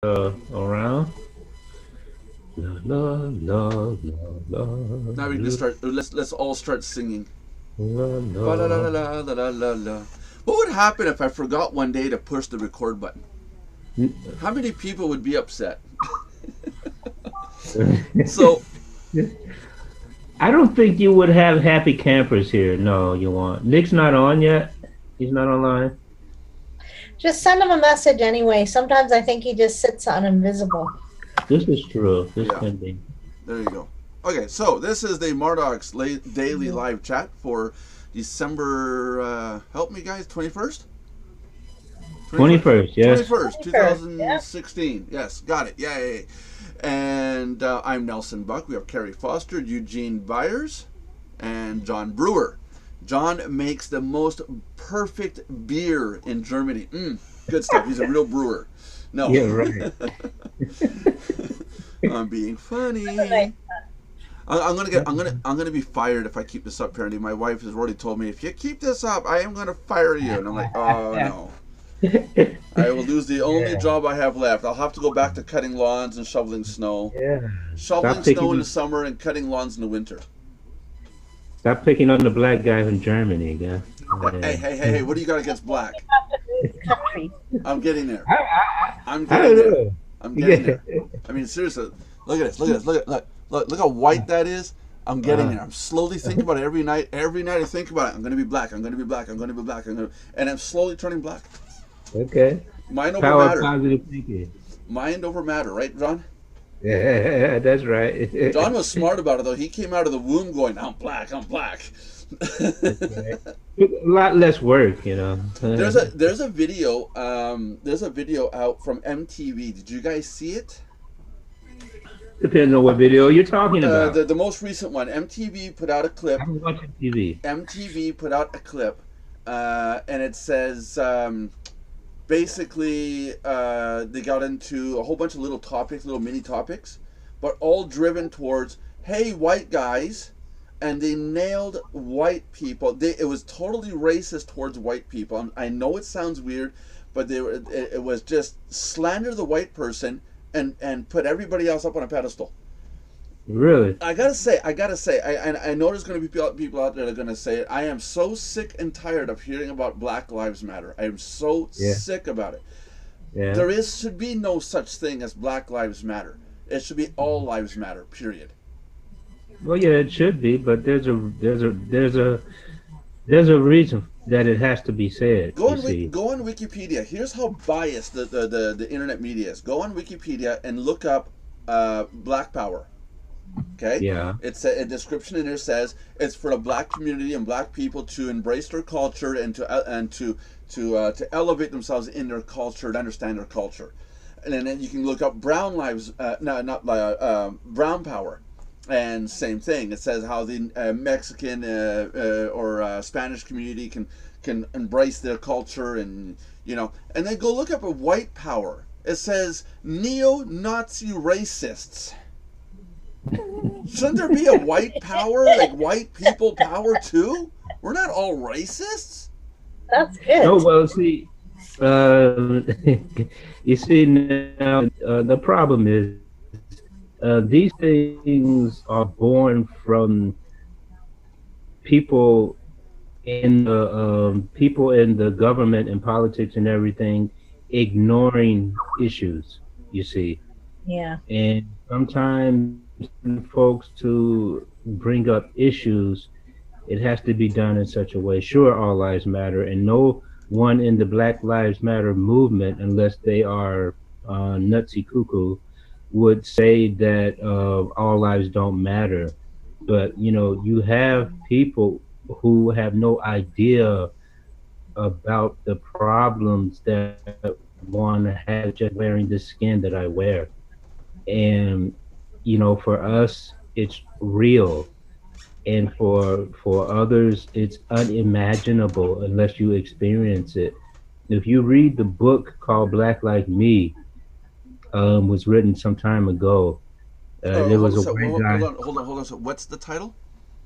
around. La la la la Now we can la start. Let's all start singing. la Ba la la la. la la la la la. What would happen if I forgot one day to push the record button? How many people would be upset? So I don't think you would have happy campers here. No, you won't. Nick's not on yet. He's not online. Just send him a message anyway. Sometimes I think he just sits on invisible. This is true. This yeah, can be there you go. Okay, so this is the Mardox daily Mhm. live chat for December. Help me, guys. 21st. 21st. 21st. Yes. 21st, Sure. Yeah. 2016. Yes, got it. Yay. And I'm Nelson Buck. We have Carrie Foster, Eugene Byers, and John Brewer. John makes the most perfect beer in Germany. Good stuff. He's a real brewer. No. Yeah. Right. I'm being funny. Nice. I'm gonna be fired if I keep this up, apparently. My wife has already told me, if you keep this up, I am gonna fire you. And I'm like, oh no. I will lose the only Yeah. job I have left. I'll have to go back to cutting lawns and shoveling snow. Yeah. Shoveling Stop snow in picking. the summer and cutting lawns in the winter. Stop picking on the black guy from Germany, guy. What? Hey, hey, hey, hey! What do you got against black? This country. I'm getting there. I'm I getting don't there. know. I'm getting Yeah. there. I mean, seriously, look at this. Look at this. Look how white that is. I'm getting there. I'm slowly thinking about it every night. Every night I think about it. I'm going to be black. I'm going to be black. I'm going to be black. And I'm slowly turning black. Okay. Mind over Power of matter. positive thinking. Mind over matter, right, John? Yeah, that's right. John was smart about it, though. He came out of the womb going, I'm black. I'm black. That's right. A lot less work, you know. There's a video out from MTV. Did you guys see it? Depends on what video you're talking about. The most recent one. MTV put out a clip. I'm watching TV. MTV put out a clip, and it says basically they got into a whole bunch of little topics, little mini topics, but all driven towards, hey, white guys. And they nailed white people. It was totally racist towards white people. I know it sounds weird, but it was just slander the white person and put everybody else up on a pedestal. Really? I gotta say, I know there's gonna be people out there that are gonna say it. I am so sick and tired of hearing about Black Lives Matter. I am so Yeah. sick about it. Yeah. Should be no such thing as Black Lives Matter. It should be all lives matter. Period. Well, yeah, it should be, but there's a reason that it has to be said. Go You on see. go on Wikipedia. Here's how biased the internet media is. Go on Wikipedia and look up Black Power. Okay. Yeah. It's a description in there says it's for the black community and black people to embrace their culture and to elevate themselves in their culture and understand their culture. And then you can look up Brown Lives, no, not Brown Power. And same thing. It says how the Mexican or Spanish community can embrace their culture, and and then go look up a white power. It says neo-Nazi racists. Shouldn't there be a white power, like white people power too? We're not all racists. That's good. Oh well, see, uh, you see now the problem is these things are born from people people in the government and politics and everything ignoring issues. You see, Yeah. and sometimes folks to bring up issues, it has to be done in such a way. Sure, all lives matter, and no one in the Black Lives Matter movement, unless they are nutsy cuckoo, would say that all lives don't matter. But you have people who have no idea about the problems that one has just wearing the skin that I wear. And for us it's real, and for others it's unimaginable unless you experience it. If you read the book called Black Like Me, was written some time ago. There Hold was on, a so, white hold guy. on, hold on, hold on. So, what's the title?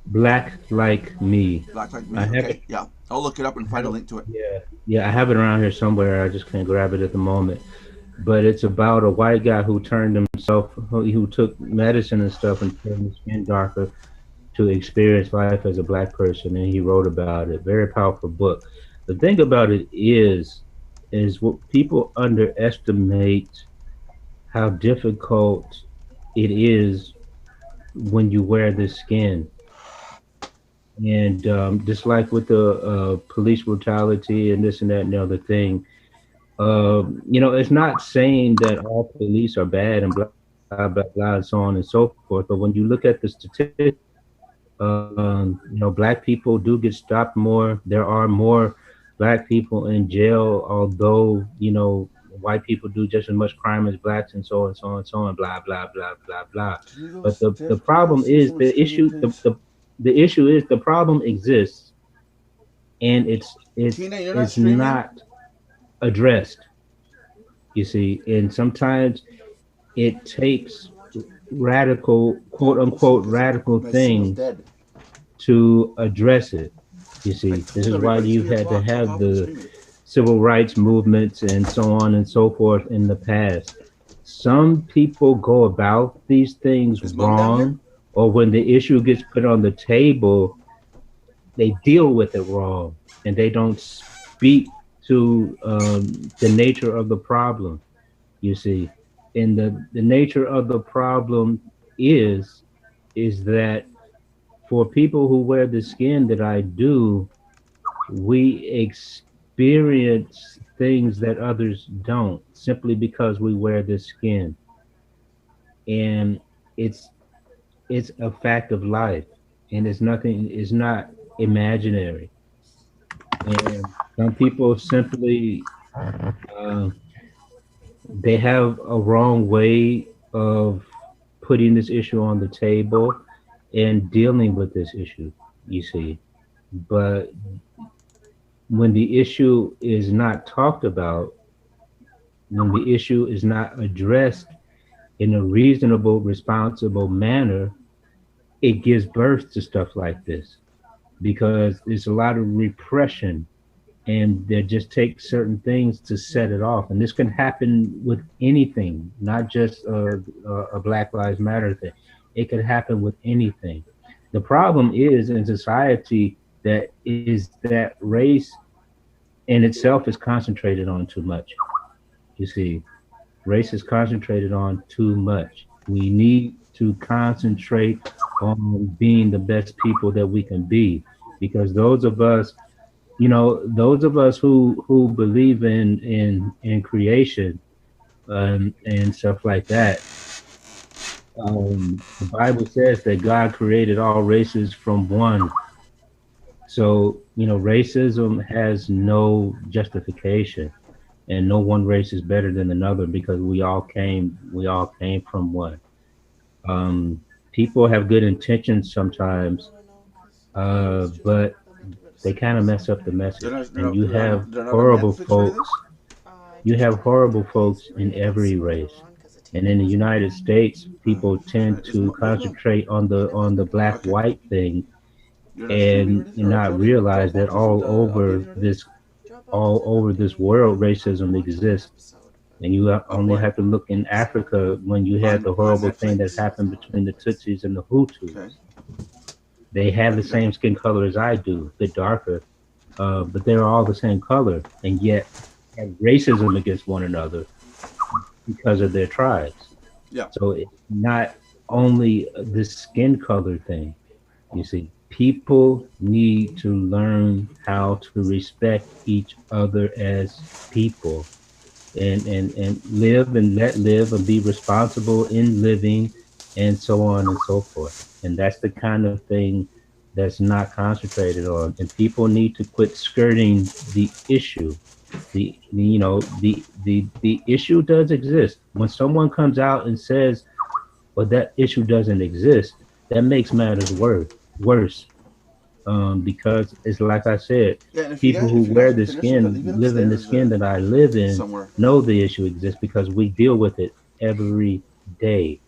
Black Like Me. Black Like I Me. have it. Okay, yeah, I'll look it up and find a link to it. Yeah, yeah, I have it around here somewhere. I just can't grab it at the moment. but it's about a white guy who turned himself, who took medicine and stuff and turned his skin darker to experience life as a black person, and he wrote about it. Very powerful book. The thing about it is what people underestimate how difficult it is when you wear this skin. And just like with the police brutality and this and that and the other thing, it's not saying that all police are bad and blah blah blah and so on and so forth. But when you look at the statistics, black people do get stopped more. There are more black people in jail, although white people do just as much crime as blacks, and so on, so on, so on, blah blah blah blah blah. Can you go But the step down? problem See is someone screaming, please? the issue is the problem exists, and Tina, you're not it's streaming? not addressed. You see, and sometimes it takes radical, quote Don't listen unquote, because radical my signal's things dead. to address it. You I see, this told is why everybody you 3 had to o'clock, take have off from the streaming. civil rights movements and so on and so forth in the past. Some people go about these things Is mom down here? wrong, or when the issue gets put on the table, they deal with it wrong, and they don't speak to the nature of the problem. You see, and the nature of the problem is is that for people who wear the skin that I do, we experience things that others don't simply because we wear this skin, and it's it's a fact of life, and it's nothing. It's not imaginary. And some people simply uh, they have a wrong way of putting this issue on the table and dealing with this issue. You see, but when the issue is not talked about, when the issue is not addressed in a reasonable, responsible manner, it gives birth to stuff like this because there's a lot of repression, and they just take certain things to set it off. And this can happen with anything, not just a Black Lives Matter thing. It could happen with anything. The problem is in society that is that race in itself is concentrated on too much. You see, race is concentrated on too much. We need to concentrate on being the best people that we can be, because those of us, those of us who believe in creation and stuff like that, the Bible says that God created all races from one. So racism has no justification, and no one race is better than another because we all came from one. Um, People have good intentions sometimes, but they kind of mess up the message. And They're not on Netflix or anything? You have horrible folks in every race. And in the United States, people tend Is to concentrate on the black okay. white thing, You're not streaming or and anything? All right, not Cody. realize Drop that off this and I'll be in here in a minute. all over this world racism exists. And you Of only what? have to look in Africa when you had the On horrible thing that Netflix? happened between the Tutsis and the Okay. Hutus. They have I the think I can. same skin color as I do, a bit darker, but they're all the same color, and yet have racism against one another because of their tribes. Yeah. So it's not only the skin color thing. You see, people need to learn how to respect each other as people, and live and let live and be responsible in living, and so on and so forth. And that's the kind of thing that's not concentrated on. And people need to quit skirting the issue. The issue does exist. When someone comes out and says, well, that issue doesn't exist, that makes matters worse, because it's like I said, Yeah, and people who if you wear guys are the finished with it, skin, leave it live in the upstairs skin that I live in, somewhere. know the issue exists because we deal with it every day.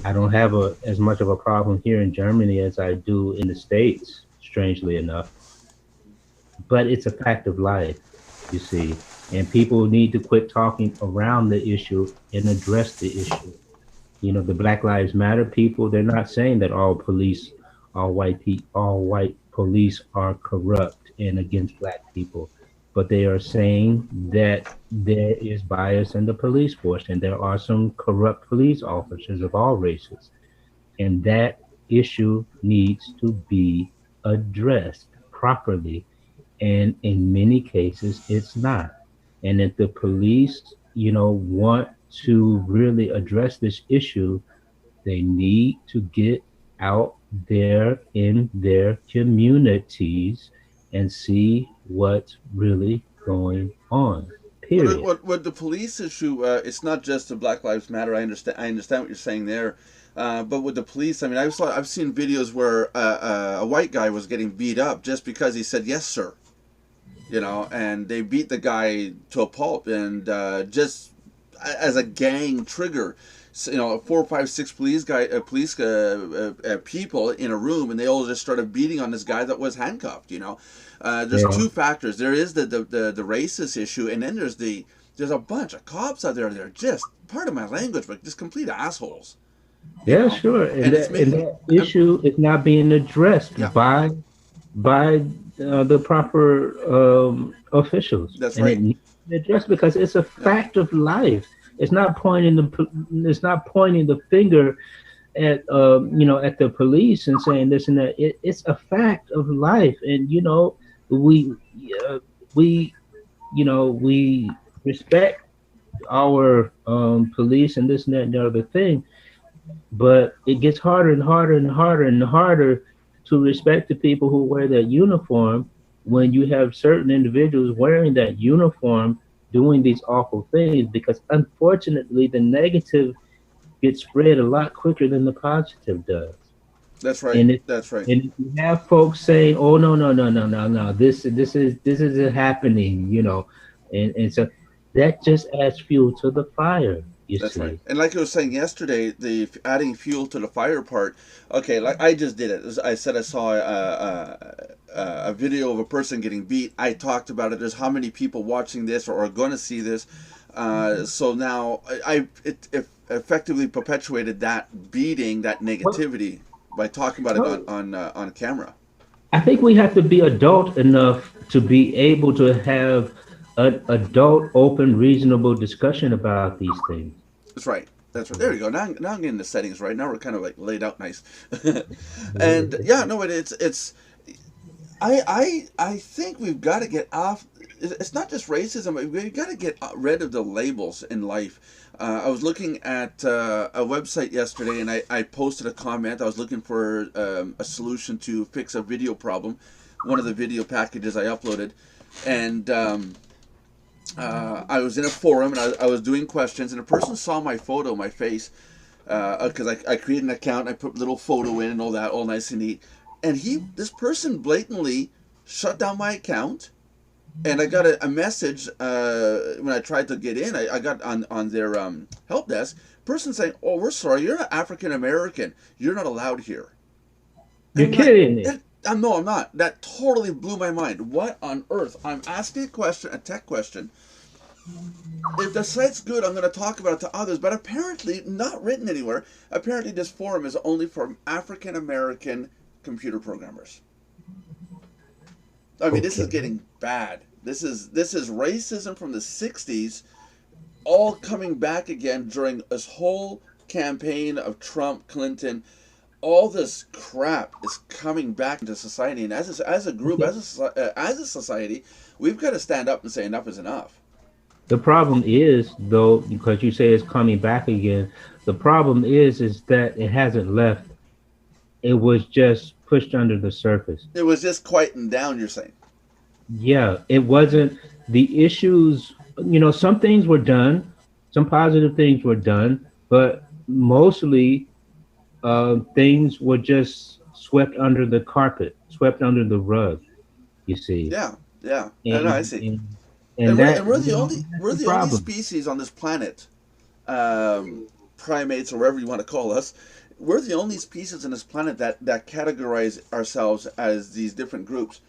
I don't have as much of a problem here in Germany as I do in the States, strangely enough, but it's a fact of life, you see. and people need to quit talking around the issue and address the issue. You know, the Black Lives Matter people, they're not saying that all white police are corrupt and against black people, but they are saying that there is bias in the police force and there are some corrupt police officers of all races, and that issue needs to be addressed properly, and in many cases it's not. And if the police, want to really address this issue, they need to get out there in their communities and see what's really going on. Well, Period. what the police issue? It's not just the Black Lives Matter. I understand what you're saying there. But with the police, I mean, I've seen videos where a white guy was getting beat up just because he said yes, sir. And they beat the guy to a pulp, and just as a gang trigger, so, 4, 5, 6 people in a room, and they all just started beating on this guy that was handcuffed. There's Yeah. two factors. There is the racist issue, and then there's a bunch of cops out there. They're just, part of my language, but just complete assholes. You Yeah, know, sure. And and it's that and making. that issue is not being addressed Yeah, by the proper officials, that's and it right. needs to be addressed because it's a Yeah. fact of life. It's not pointing the finger at at the police and saying this and that. It's a fact of life, and we uh, we we respect our police and this and that and the other thing, but it gets harder and harder and harder and harder to respect the people who wear that uniform when you have certain individuals wearing that uniform doing these awful things, because unfortunately the negative gets spread a lot quicker than the positive does. That's right. And if That's right. and if you have folks saying, "Oh, no, no, no, no, no, no, this is happening," and so that just adds fuel to the fire. You That's right. see. And like I was saying yesterday, the adding fuel to the fire part. Okay, like I just did it. I said I saw a video of a person getting beat. I talked about it. There's how many people watching this or are going to see this. So now it effectively perpetuated that beating, that Well, negativity by talking about it well, on camera. I think we have to be adult enough to be able to have an adult, open, reasonable discussion about these things. That's right. That's right. There you go. Now I'm getting the settings right. Now we're kind of like laid out nice. And yeah, no, it's I think we've got to get off. It's not just racism. We've got to get rid of the labels in life. I was looking at a website yesterday, and I posted a comment. I was looking for a solution to fix a video problem, one of the video packages I uploaded, and I was in a forum, and I was doing questions, and a person saw my photo, my face, because I created an account, and I put a little photo in and all that, all nice and neat, and this person blatantly shut down my account, and I got a message when I tried to get in. I got on their help desk, person saying, "Oh, we're sorry, you're an African American. You're not allowed here." And You're I'm like, kidding me. no, I'm not. That totally blew my mind. What on earth? I'm asking a question, a tech question. If the site's good, I'm going to talk about it to others. But apparently, not written anywhere. Apparently, this forum is only for African American computer programmers. I mean, this is Okay. getting bad. This is racism from the '60s, all coming back again during this whole campaign of Trump, Clinton. All this crap is coming back into society, and as a group, as a society, we've got to stand up and say enough is enough. The problem is, though, because you say it's coming back again, the problem is that it hasn't left. It was just pushed under the surface. It was just quieting down. You're saying, Yeah, it wasn't the issues. Some things were done, some positive things were done, but mostly things were just swept under the carpet, swept under the rug. You see, yeah, yeah, and I and see. and, and And we're that and we're the only that's we're the the only problem. species on this planet, primates or whatever you want to call us. We're the only species on this planet that categorize ourselves as these different groups.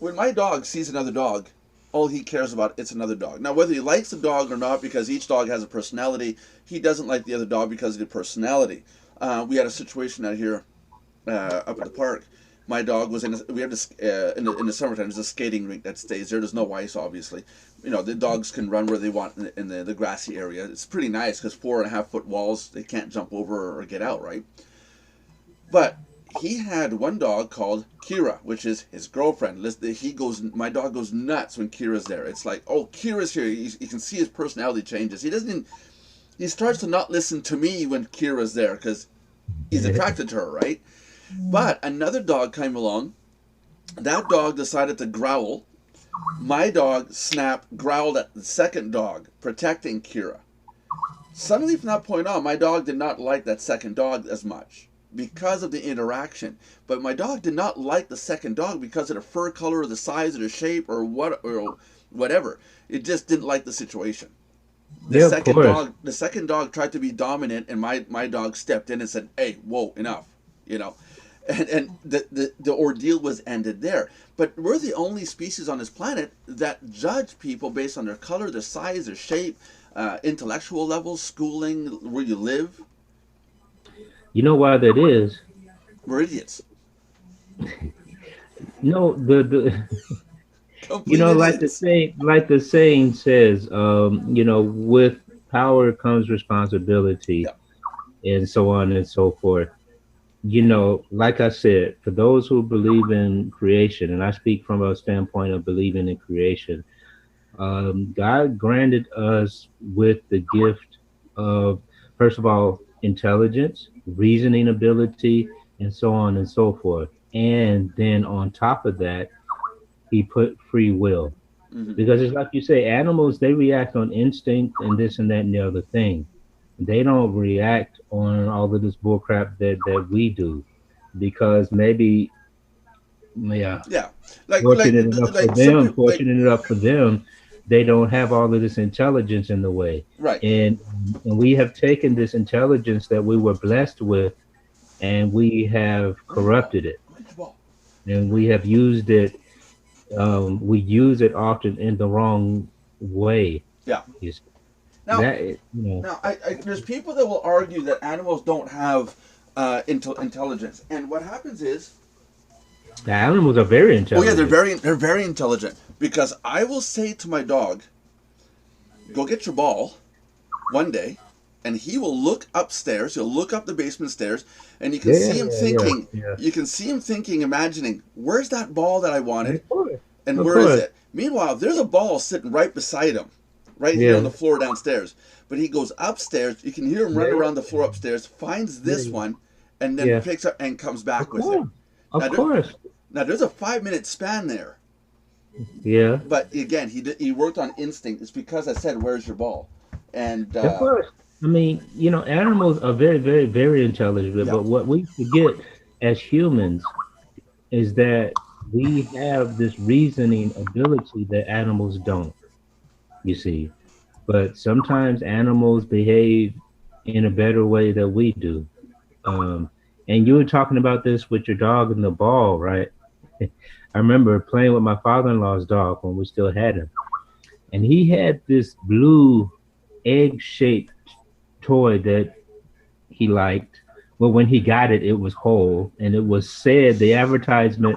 When my dog sees another dog, all he cares about it's another dog. Now, whether he likes the dog or not, because each dog has a personality, he doesn't like the other dog because of the personality. We had a situation out here up at the park. My dog was in. We have this in the summertime. There's a skating rink that stays there. There's no ice, obviously. You know, the dogs can run where they want in the grassy area. It's pretty nice because 4.5 foot walls. They can't jump over or get out, right? But he had one dog called Kira, which is his girlfriend. My dog goes nuts when Kira's there. It's like, oh, Kira's here. You can see his personality changes. He doesn't even, he starts to not listen to me when Kira's there because he's attracted to her, right? But another dog came along. That dog decided to growl. My dog, Snap, growled at the second dog, protecting Kira. Suddenly, from that point on, my dog did not like that second dog as much because of the interaction. But my dog did not like the second dog because of the fur color or the size or the shape or whatever. It just didn't like the situation. The second dog tried to be dominant, and my dog stepped in and said, "Hey, whoa, enough," you know. And the ordeal was ended there. But we're the only species on this planet that judge people based on their color, their size, their shape, intellectual levels, schooling, where you live. You know why that is? We're idiots. No, the Complete like idiots. the saying says, with power comes responsibility, and so on and so forth. Like I said, for those who believe in creation, and I speak from a standpoint of believing in creation, God granted us with the gift of, first of all, intelligence, reasoning ability, and so on and so forth. And then on top of that, he put free will. Mm-hmm. Because it's like you say, animals, they react on instinct and this and that and the other thing. They don't react on all of this bullcrap that we do, because maybe, fortunate enough for them, they don't have all of this intelligence in the way, right? And we have taken this intelligence that we were blessed with, and we have corrupted it, and we have used it. We use it often in the wrong way. Yeah. Now, there's people that will argue that animals don't have intelligence, and what happens is the animals are very intelligent. Oh yeah, they're very intelligent, because I will say to my dog, "Go get your ball," one day, and he will look upstairs. He'll look up the basement stairs, and you can see him thinking. Yeah. You can see him thinking, imagining, "Where's that ball that I wanted? And where is it?" Meanwhile, there's a ball sitting right beside him. Right here on the floor downstairs. But he goes upstairs. You can hear him run around the floor upstairs, finds this one, and then picks up and comes back with it. Of course. Now, there's a 5-minute span there. Yeah. But again, he worked on instinct. It's because I said, "Where's your ball?" And of course. I mean, animals are very, very, very intelligent. Yeah. But what we forget as humans is that we have this reasoning ability that animals don't. You see, but sometimes animals behave in a better way than we do. And you were talking about this with your dog and the ball, right? I remember playing with my father-in-law's dog when we still had him, and he had this blue egg-shaped toy that he liked. Well, when he got it, it was whole, and it was said, the advertisement,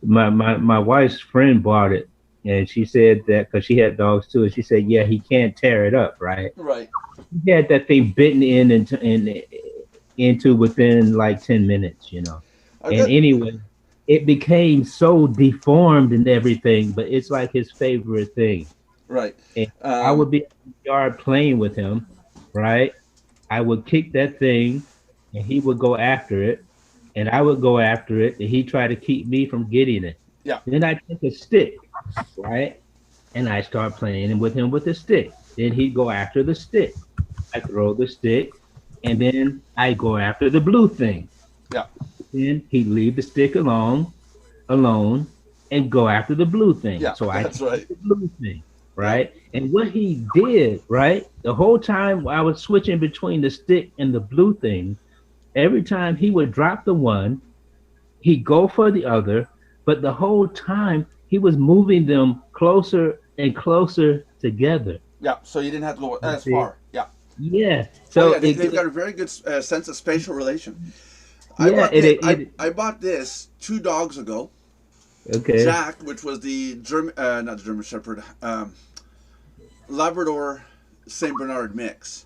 my wife's friend bought it. And she said that because she had dogs too, and she said, "Yeah, he can't tear it up, right?" Right. He had that thing bitten into within like 10 minutes, And anyway, it became so deformed and everything, but it's like his favorite thing. Right. And I would be in the yard playing with him, right? I would kick that thing, and he would go after it, and I would go after it, and he tried to keep me from getting it. Yeah. Then I take a stick, right? And I start playing with him with the stick. Then he'd go after the stick. I throw the stick, and then I go after the blue thing. Yeah. Then he'd leave the stick alone, and go after the blue thing. Yeah, so that's right. The blue thing, right? Yeah. And what he did, right, the whole time I was switching between the stick and the blue thing, every time he would drop the one, he'd go for the other, but the whole time he was moving them closer and closer together. Yeah, so you didn't have to go You as see? far. Yeah. Yeah. Oh So yeah, they've got a very good sense of spatial relation. I yeah, bought this. I bought this 2 dogs ago. okay, Jack, which was the German, not the German Shepherd, Labrador Saint Bernard mix,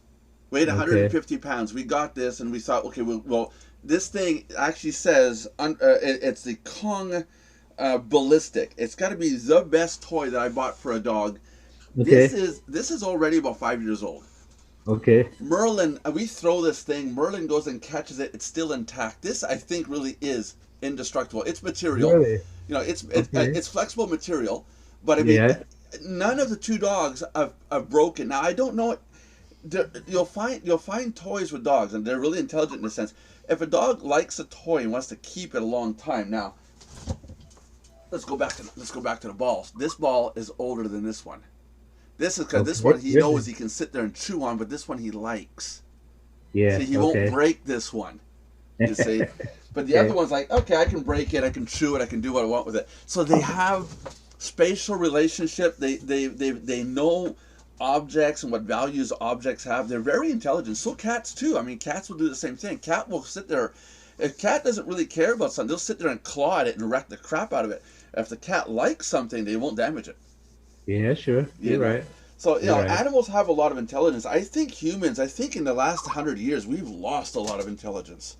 weighed okay, 150 pounds. We got this and we thought, okay, well this thing actually says it's the Kong ballistic. It's got to be the best toy that I bought for a dog. This okay, is already about 5 years old. okay. Merlin, we throw this thing. Merlin goes and catches it. It's still intact. This, I think, really is indestructible. It's material. Really? You know, Okay. it's flexible material. But I mean, Yeah. none of the 2 dogs have broken. Now I don't know. You'll find toys with dogs, and they're really intelligent in a sense. If a dog likes a toy and wants to keep it a long time, now let's go back to the balls. This ball is older than this one. This is because this Okay. one he knows Really? he can sit there and chew on, but this one he likes. Yeah. See, he won't Okay. break this one. You see, but the other Okay. one's like, okay, I can break it, I can chew it, I can do what I want with it. So they have spatial relationship. They know objects and what values objects have. They're very intelligent. So cats too. I mean, cats will do the same thing. Cat will sit there. If cat doesn't really care about something, they'll sit there and claw at it and wreck the crap out of it. If the cat likes something, they won't damage it. Yeah. Sure. You You're know. right. So You're right. animals have a lot of intelligence. I think humans. I think in the last 100 years, we've lost a lot of intelligence.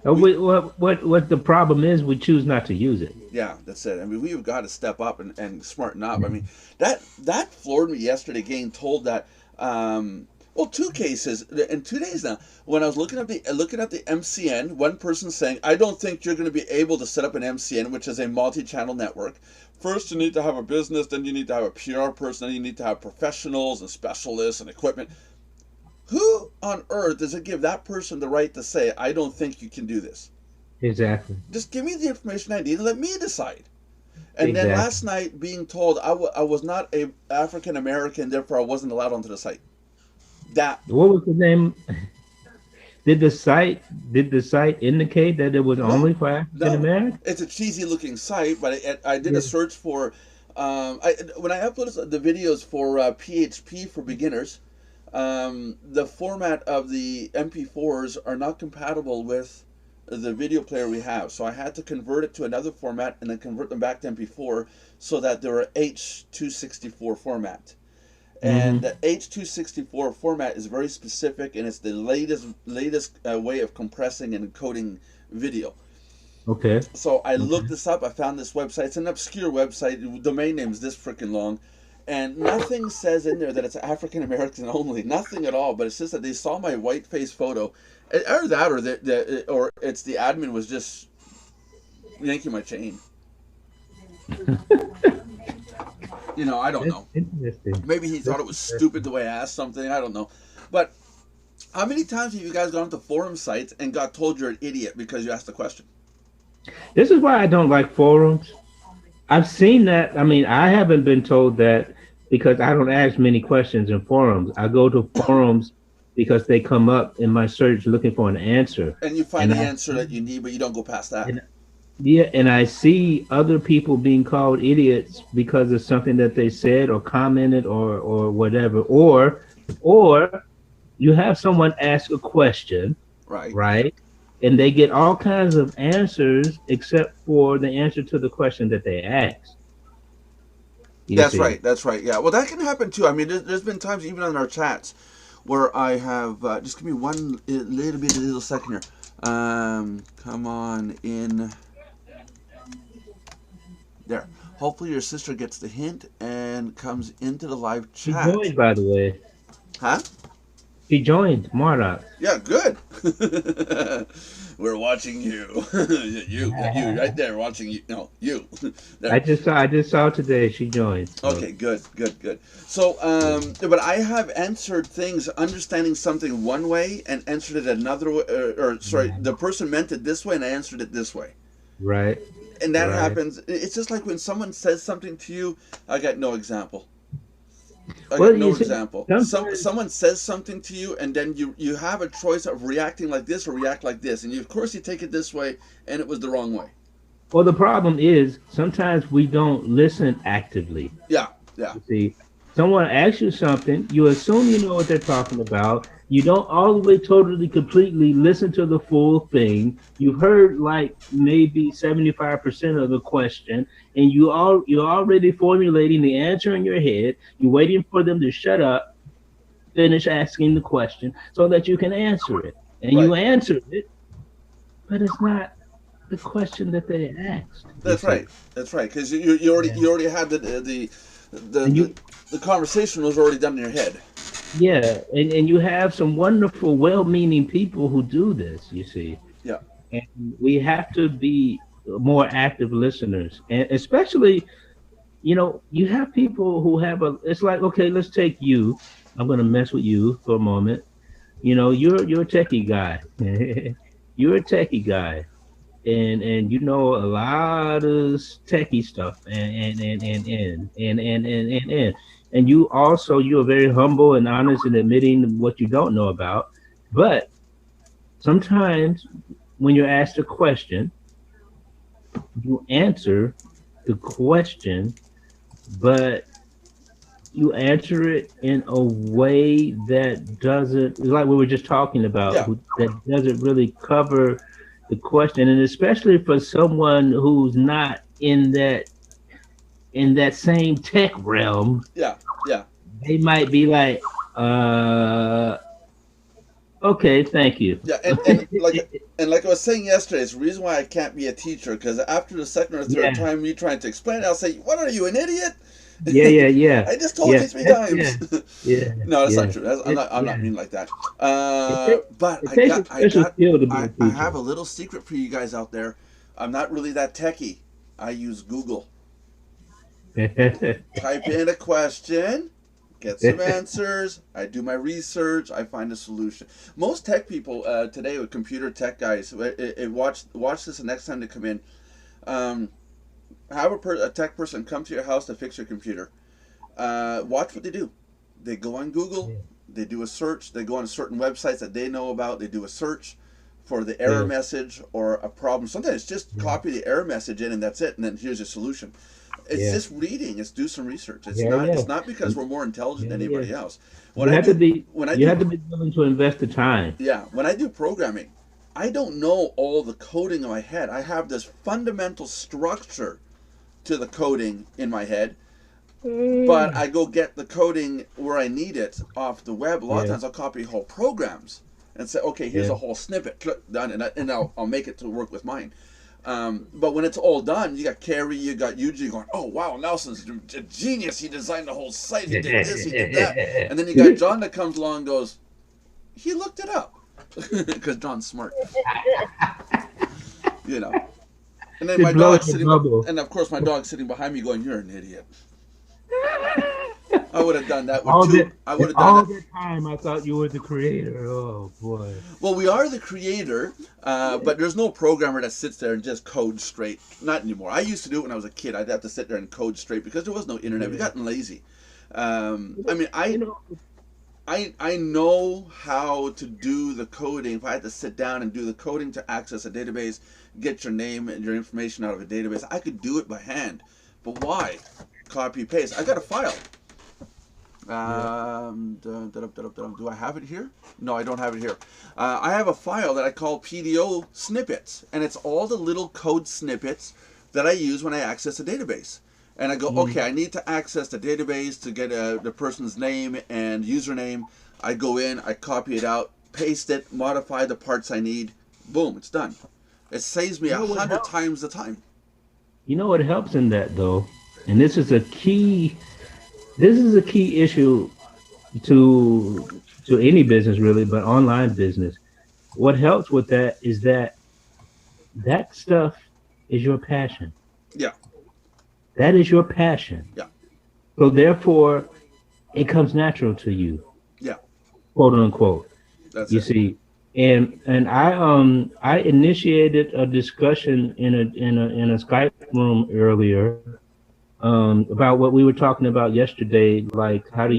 We What the problem is? We choose not to use it. Yeah, that's it. I mean, we've got to step up and smarten up. I mean, that floored me yesterday. Getting told that, well, 2 cases in 2 days now. When I was looking at the MCN, one person saying, "I don't think you're going to be able to set up an MCN, which is a multi-channel network. First, you need to have a business, then you need to have a PR person, then you need to have professionals and specialists and equipment." Who on earth does it give that person the right to say, "I don't think you can do this"? Exactly. Just give me the information I need and let me decide. And then Exactly. last night, being told I was not a African American, therefore I wasn't allowed onto the site. That What was the name? Did the site indicate that it was no, only for African no, Americans? it's a cheesy looking site, but I did a Yeah. search for when I uploaded the videos for PHP for beginners. The format of the MP4s are not compatible with the video player we have, so I had to convert it to another format and then convert them back to MP4 so that they were H.264 format. And Mm-hmm. the H.264 format is very specific, and it's the latest way of compressing and encoding video. Okay. So I looked Okay. this up. I found this website. It's an obscure website. The domain name is this freaking long, and nothing says in there that it's African American only. Nothing at all. But it's just that they saw my white face photo, or that, or it's the admin was just yanking my chain. I don't That's know. interesting. Maybe he thought That's it was stupid interesting. the way I asked something. I don't know. But how many times have you guys gone to forum sites and got told you're an idiot because you asked a question? This is why I don't like forums. I've seen that. I mean, I haven't been told that because I don't ask many questions in forums. I go to forums because they come up in my search looking for an answer. And you find And the I answer that you need, but you don't go past that. and yeah, and I see other people being called idiots because of something that they said or commented or whatever. Or you have someone ask a question, Right. right? And they get all kinds of answers except for the answer to the question that they asked. You That's see. right. That's right. Yeah. Well, that can happen too. I mean, there's been times even on our chats where I have just give me one little second here. Come on in there. Hopefully, your sister gets the hint and comes into the live She chat. joined, by the way. Huh? She joined Mardox. Yeah. Good. We're watching you. You right there watching you. No, you. There. I just saw today she joined. So Okay, good. So, but I have answered things understanding something one way and answered it another way, or sorry, the person meant it this way and I answered it this way. right, And that right. happens. It's just like when someone says something to you, I got no example. I got Well, you no see, example. sometimes. Someone says something to you, and then you have a choice of reacting like this or react like this, and of course you take it this way, and it was the wrong way. Well, the problem is sometimes we don't listen actively. Yeah, Yeah. You see, someone asks you something, you assume you know what they're talking about. You don't all the way totally completely listen to the full thing. You've heard like maybe 75% of the question, and you're already formulating the answer in your head. You're waiting for them to shut up, finish asking the question so that you can answer it. And Right. you answer it, but it's not the question that they asked, you That's right. see. That's right. Because you already Yeah. you already had the, And the you the conversation was already done in your head. Yeah, and you have some wonderful, well-meaning people who do this, you see. Yeah. And we have to be more active listeners. And especially, you have people who have it's like, okay, let's take you. I'm gonna mess with you for a moment. You're a techie guy. You're a techie guy. And you know a lot of techie stuff and you also you're very humble and honest in admitting what you don't know about. But sometimes when you're asked a question, you answer the question, but you answer it in a way that doesn't, like we were just talking about, Yeah. that doesn't really cover the question, and especially for someone who's not in that same tech realm, Yeah. Yeah. they might be like, uh, okay, thank you. Yeah. And like I was saying yesterday, it's the reason why I can't be a teacher because after the second or third Yeah, time me trying to explain it, I'll say, "What are you, an idiot?" yeah, yeah, yeah, I just told yeah, you 3 times. yeah, yeah, No, that's not yeah. true. I'm It, not. I'm not yeah. mean like that. It, take, But it I takes a got. I special got. skill to be a I have teacher. a little secret for you guys out there. I'm not really that techie. I use Google. Type in a question, get some answers. I do my research. I find a solution. Most tech people today, with computer tech guys, watch this the next time they come in. Um, have a tech person come to your house to fix your computer. Watch what they do. They go on Google. Yeah, They do a search. They go on certain websites that they know about. They do a search for the error yeah, message or a problem. Sometimes just yeah, copy the error message in and that's it. And then here's your solution. It's yeah, just reading. It's do some research. It's yeah, not. yeah, It's not because we're more intelligent yeah, than yeah. anybody else. When You I have to do, be, when I you do, have to be willing to invest the time. yeah, when I do programming, I don't know all the coding in my head. I have this fundamental structure to the coding in my head, but Mm. I go get the coding where I need it off the web. A lot of Yeah, times I'll copy whole programs and say, okay, here's yeah, a whole snippet, click, done, and I'll make it to work with mine. But when it's all done, you got Carrie, you got Yuji going, oh wow, Nelson's a genius. He designed the whole site. He did this, he did that. And then you got John that comes along and goes, he looked it up. Because John's smart, you know. And then it my blows dog's your sitting, bubble. and of course my dog's sitting behind me going, you're an idiot. I would have done that with All two. that, I would have done all that. the time, I thought you were the creator. Oh boy. Well, we are the creator, but there's no programmer that sits there and just codes straight. Not anymore. I used to do it when I was a kid. I'd have to sit there and code straight because there was no internet. We Yeah. gotten lazy. I mean, You know, I know how to do the coding. If I had to sit down and do the coding to access a database, get your name and your information out of a database, I could do it by hand. But why? Copy paste. I got a file. yeah, Do I have it here? No, I don't have it here. I have a file that I call PDO snippets, and it's all the little code snippets that I use when I access a database. And I go, okay, I need to access the database to get the person's name and username. I go in, I copy it out, paste it, modify the parts I need. Boom, it's done. It saves me you a know what hundred helps? times the time. You know what helps in that though, and this is a key. This is a key issue to any business really, but online business. What helps with that is that stuff is your passion. Yeah, That is your passion. yeah, So therefore, it comes natural to you, yeah. quote unquote. That's You it. see, and I initiated a discussion in a Skype room earlier about what we were talking about yesterday. Like, how do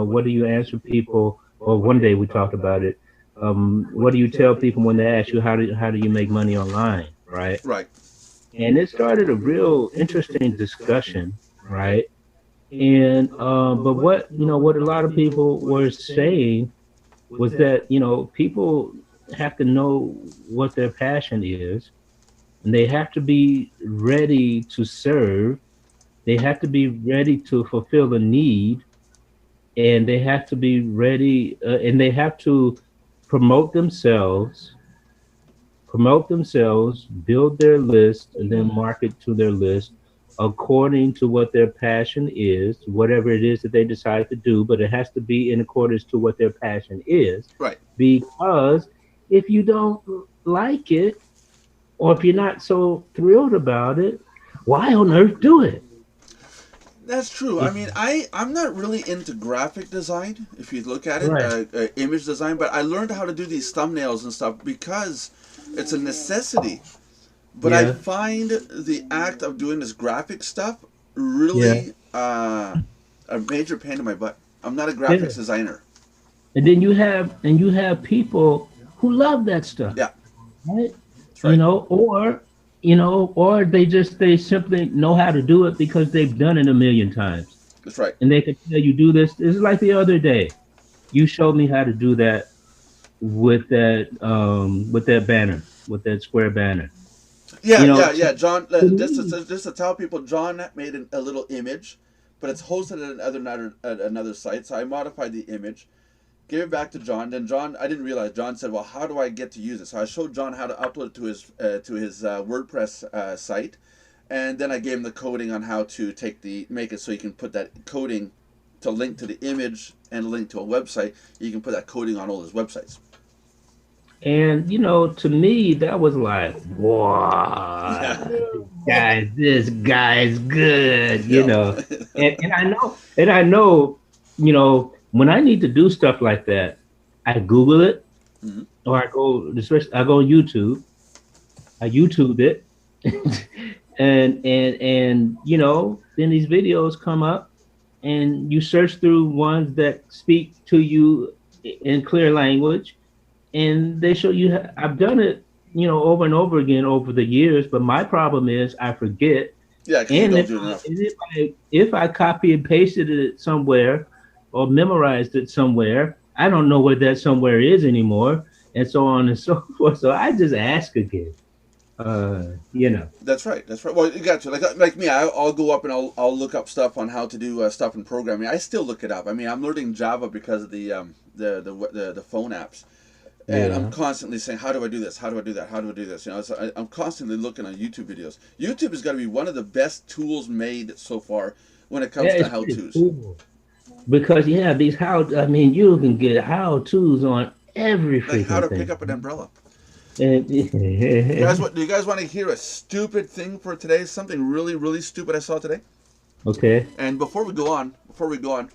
what do you answer people? Or one day we talked about it. What do you tell people when they ask you how do you make money online, right? Right. And it started a real interesting discussion, right? And but what what a lot of people were saying was that people have to know what their passion is, and they have to be ready to serve. They have to be ready to fulfill a need, and they have to be ready, and they have to promote themselves, build their list, and then market to their list according to what their passion is, whatever it is that they decide to do, but it has to be in accordance to what their passion is. Right. Because if you don't like it, or if you're not so thrilled about it, why on earth do it? That's true. I mean, I'm not really into graphic design, if you look at it, Right. image design, but I learned how to do these thumbnails and stuff because it's a necessity. But I Yeah. find the act of doing this graphic stuff Yeah. really a major pain in my butt. I'm not a Yeah. graphics designer. And then you have people who love that stuff, Yeah, right? that's right. Or they simply know how to do it because they've done it a million times, That's right. and they can tell you do this. It's like the other day, you showed me how to do that with that banner, with that square banner. Yeah, yeah, To yeah. John, me, just to tell people, John made a little image, but it's hosted at another site. So I modified the image, gave it back to John. Then John, I didn't realize. John said, "Well, how do I get to use it?" So I showed John how to upload it to his WordPress site, and then I gave him the coding on how to make it so you can put that coding to link to the image and link to a website. You can put that coding on all his websites. and to me, that was like, wow, Yeah, this guy's good, yeah, and I know, when I need to do stuff like that, I Google it, hmm or I go on YouTube, I YouTube it, and then these videos come up, and you search through ones that speak to you in clear language, and they show you. I've done it, over and over again over the years, but my problem is I forget. yeah. Because you And don't do it enough. if I copy and pasted it somewhere or memorized it somewhere, I don't know where that somewhere is anymore, and so on and so forth. So I just ask again. You know. That's right. That's right. Well, you got to like me. I'll go up and I'll look up stuff on how to do stuff in programming. I still look it up. I mean, I'm learning Java because of the phone apps, and I'm Yeah. constantly saying, how do I do this? How do I do that? How do I do this? So I'm constantly looking on YouTube videos. YouTube has got to be one of the best tools made so far when it Yeah, comes to it's how pretty tos. cool because these I mean, you can get how tos on every Like how freaking to pick thing. up an umbrella. And Do you guys want to hear a stupid thing for today? Something really really stupid I saw today. okay. And before we go on,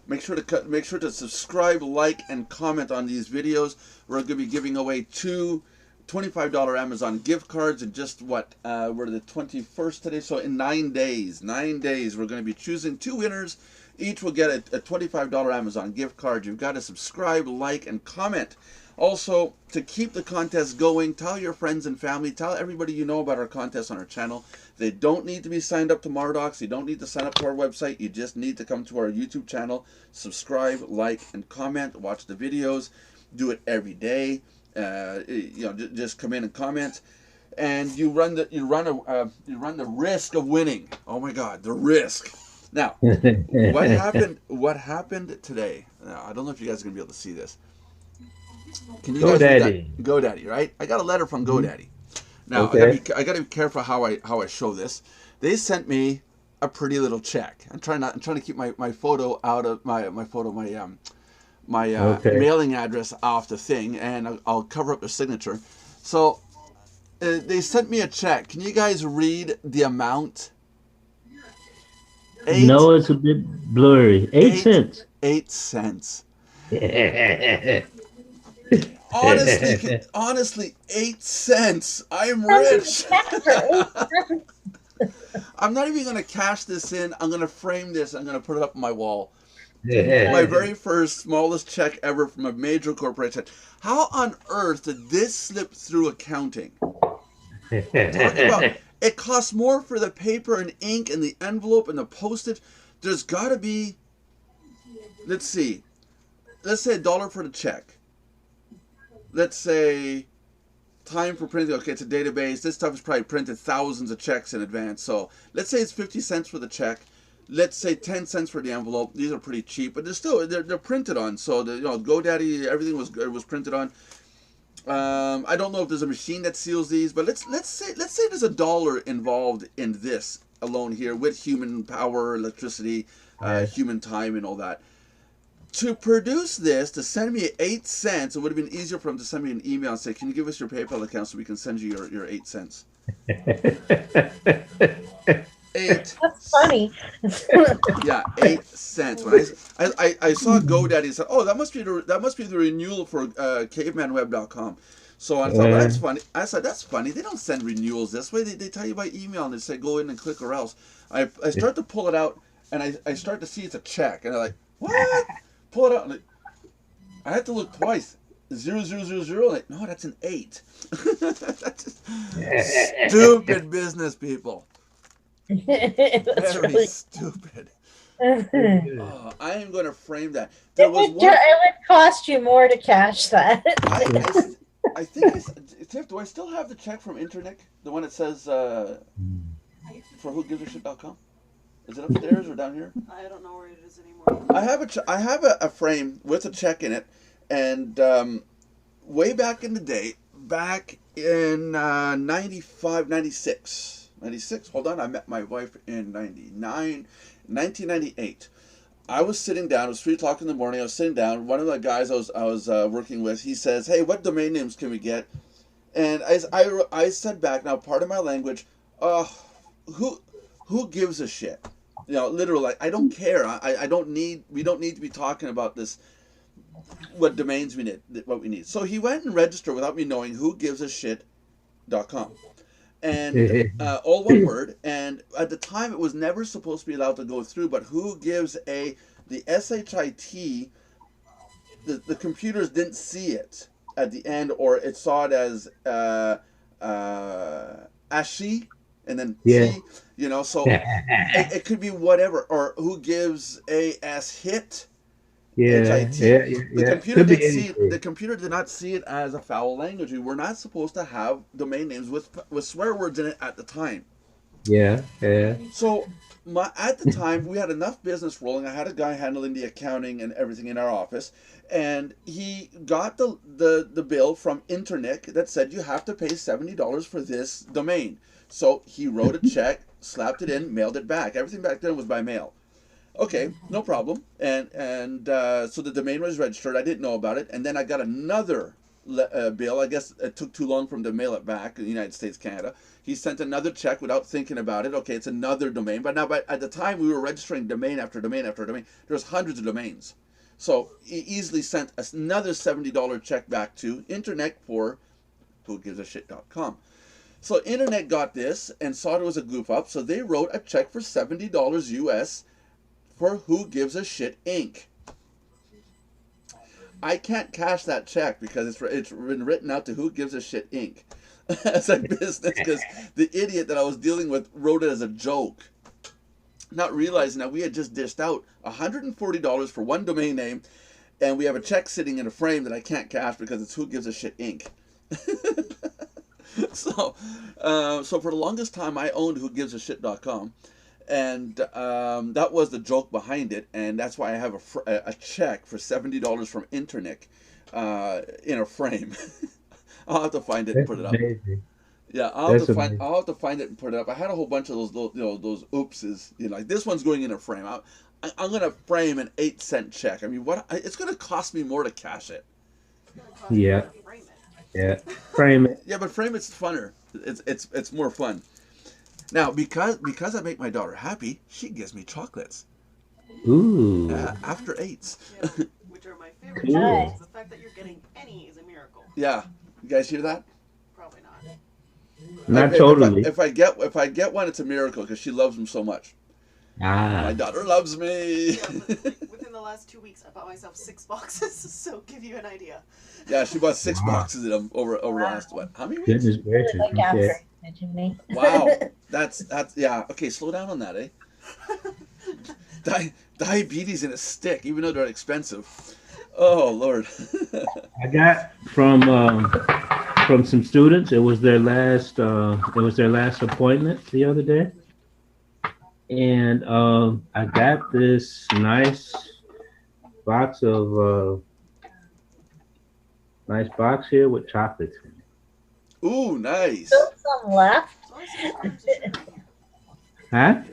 make sure to subscribe, like, and comment on these videos. We're going to be giving away two $25 Amazon gift cards in just we're the 21st today, so in 9 days, we're going to be choosing two winners. Each will get a $25 Amazon gift card. You've got to subscribe, like, and comment. Also, to keep the contest going, tell your friends and family, tell everybody you know about our contest on our channel. They don't need to be signed up to Mardox. You don't need to sign up to our website. You just need to come to our YouTube channel, subscribe, like, and comment. Watch the videos. Do it every day. Just come in and comment, and you run the risk of winning. Oh my God, the risk. Now, what happened? What happened today? Now, I don't know if you guys are gonna be able to see this. Can you guys read that? GoDaddy. GoDaddy, right? I got a letter from Mhm. GoDaddy. Now Okay. I gotta be careful how I show this. They sent me a pretty little check. I'm trying to keep my photo out of my Okay. mailing address off the thing, and I'll cover up the signature. So they sent me a check. Can you guys read the amount? Eight No, it's a bit blurry. Eight eight cents. 8 cents. Yeah. Honestly, 8 cents. I'm Something rich. for 8 cents. I'm not even gonna cash this in. I'm gonna frame this. I'm gonna put it up on my wall. My very first smallest check ever from a major corporation. How on earth did this slip through accounting? Talk about it costs more for the paper and ink and the envelope and the postage. There's got to be, let's see, let's say $1 for the check. Let's say time for printing. Okay, it's a database. This stuff is probably printed thousands of checks in advance. So let's say it's 50 cents for the check. Let's say 10 cents for the envelope. These are pretty cheap, but they're printed on. So the GoDaddy, everything was printed on. I don't know if there's a machine that seals these, but let's say there's $1 involved in this alone here with human power, electricity, human time, and all that. To produce this, to send me 8 cents, it would have been easier for him to send me an email and say, "Can you give us your PayPal account so we can send you your 8 cents?" 8. That's funny. Yeah, 8 cents. When I saw GoDaddy and said, "Oh, that must be the renewal for cavemanweb.com." So I thought, that's funny. I said, that's funny. They don't send renewals this way. They tell you by email and they say go in and click or else. I start to pull it out and I start to see it's a check and I'm like, what? Pull it out. And I had to look twice. 0000. Like, no, that's an 8. That's stupid business people. Very stupid. Oh, I am going to frame that. It would cost you more to cash that. I think, Tiff, do I still have the check from Internet? The one that says for whogiveshit.com? Is it upstairs or down here? I don't know where it is anymore. I have a frame with a check in it, and way back in the day, back in 95, 96. Hold on, I met my wife in 1998. I was sitting down. It was 3 o'clock in the morning. I was sitting down. One of the guys I was working with, he says, "Hey, what domain names can we get?" And I said back, now part of my language, who gives a shit? Literally, I don't care. We don't need to be talking about this, what domains we need, what we need. So he went and registered without me knowing whogiveshit.com. And all one word. And at the time, it was never supposed to be allowed to go through, but the SHIT, the computers didn't see it at the end, or it saw it as ashi, and then T, so it could be whatever, or who gives a as hit. The computer didn't see it. The computer did not see it as a foul language. We were not supposed to have domain names with swear words in it at the time. So at the time, we had enough business rolling. I had a guy handling the accounting and everything in our office, and he got the bill from Internet that said you have to pay $70 for this domain. So he wrote a check, slapped it in, mailed it back. Everything back then was by mail. Okay, no problem. And so the domain was registered. I didn't know about it. And then I got another bill. I guess it took too long for him to mail it back in the United States, Canada. He sent another check without thinking about it. Okay, it's another domain. But now, at the time, we were registering domain after domain after domain. There's hundreds of domains. So he easily sent another $70 check back to Internet for whogiveshit.com. So Internet got this and saw it was a goof up. So they wrote a check for $70 US for Who Gives a Shit Inc. I can't cash that check because it's been written out to Who Gives a Shit Inc. as a business, because the idiot that I was dealing with wrote it as a joke, not realizing that we had just dished out $140 for one domain name, and we have a check sitting in a frame that I can't cash because it's Who Gives a Shit Inc. So for the longest time, I owned whogiveshit.com. And that was the joke behind it, and that's why I have a check for $70 from Internet in a frame. I'll have to find it and put it up. Amazing. Yeah, I'll have to find it and put it up. I had a whole bunch of those oopses. Like this one's going in a frame. I'm gonna frame an 8-cent check. I mean, it's gonna cost me more to cash it. Yeah, frame it. Yeah, but frame it's funner. It's more fun. Now, because I make my daughter happy, she gives me chocolates. Ooh. After 8s. Yeah, which are my favorite Cool. chocolates. The fact that you're getting any is a miracle. Yeah. You guys hear that? Probably not. Not totally. If I get one, it's a miracle because she loves them so much. My daughter loves me. Yeah, but within the last 2 weeks, I bought myself 6 boxes, so give you an idea. Yeah, she bought 6 boxes of them over the last, what, how many weeks? Goodness gracious. Like Okay. after Jimmy. Wow. That's yeah. Okay, slow down on that, eh? Diabetes in a stick, even though they're expensive. Oh Lord. I got from some students. It was their last appointment the other day, and I got this nice box of nice box here with chocolates in it. Ooh, nice. Still some left. As long as it's orange, it should be Huh? one.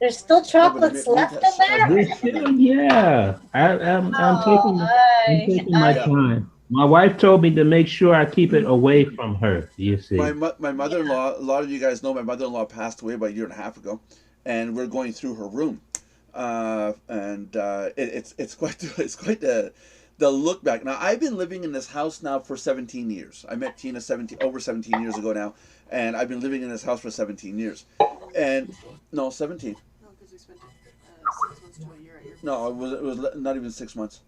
There's still Yeah, but chocolates left in there. This still, yeah. Oh, I'm taking my Yeah. time. My wife told me to make sure I keep it away from her. You see. My mother-in-law. A lot of you guys know my mother-in-law passed away about a year and a half ago, and we're going through her room, and it's quite the look back. Now I've been living in this house now for 17 years. I met Tina over 17 years ago now, and I've been living in this house for 17 years, and no 17. No, because we spent 6 months to a year at your place. No, it was not even 6 months.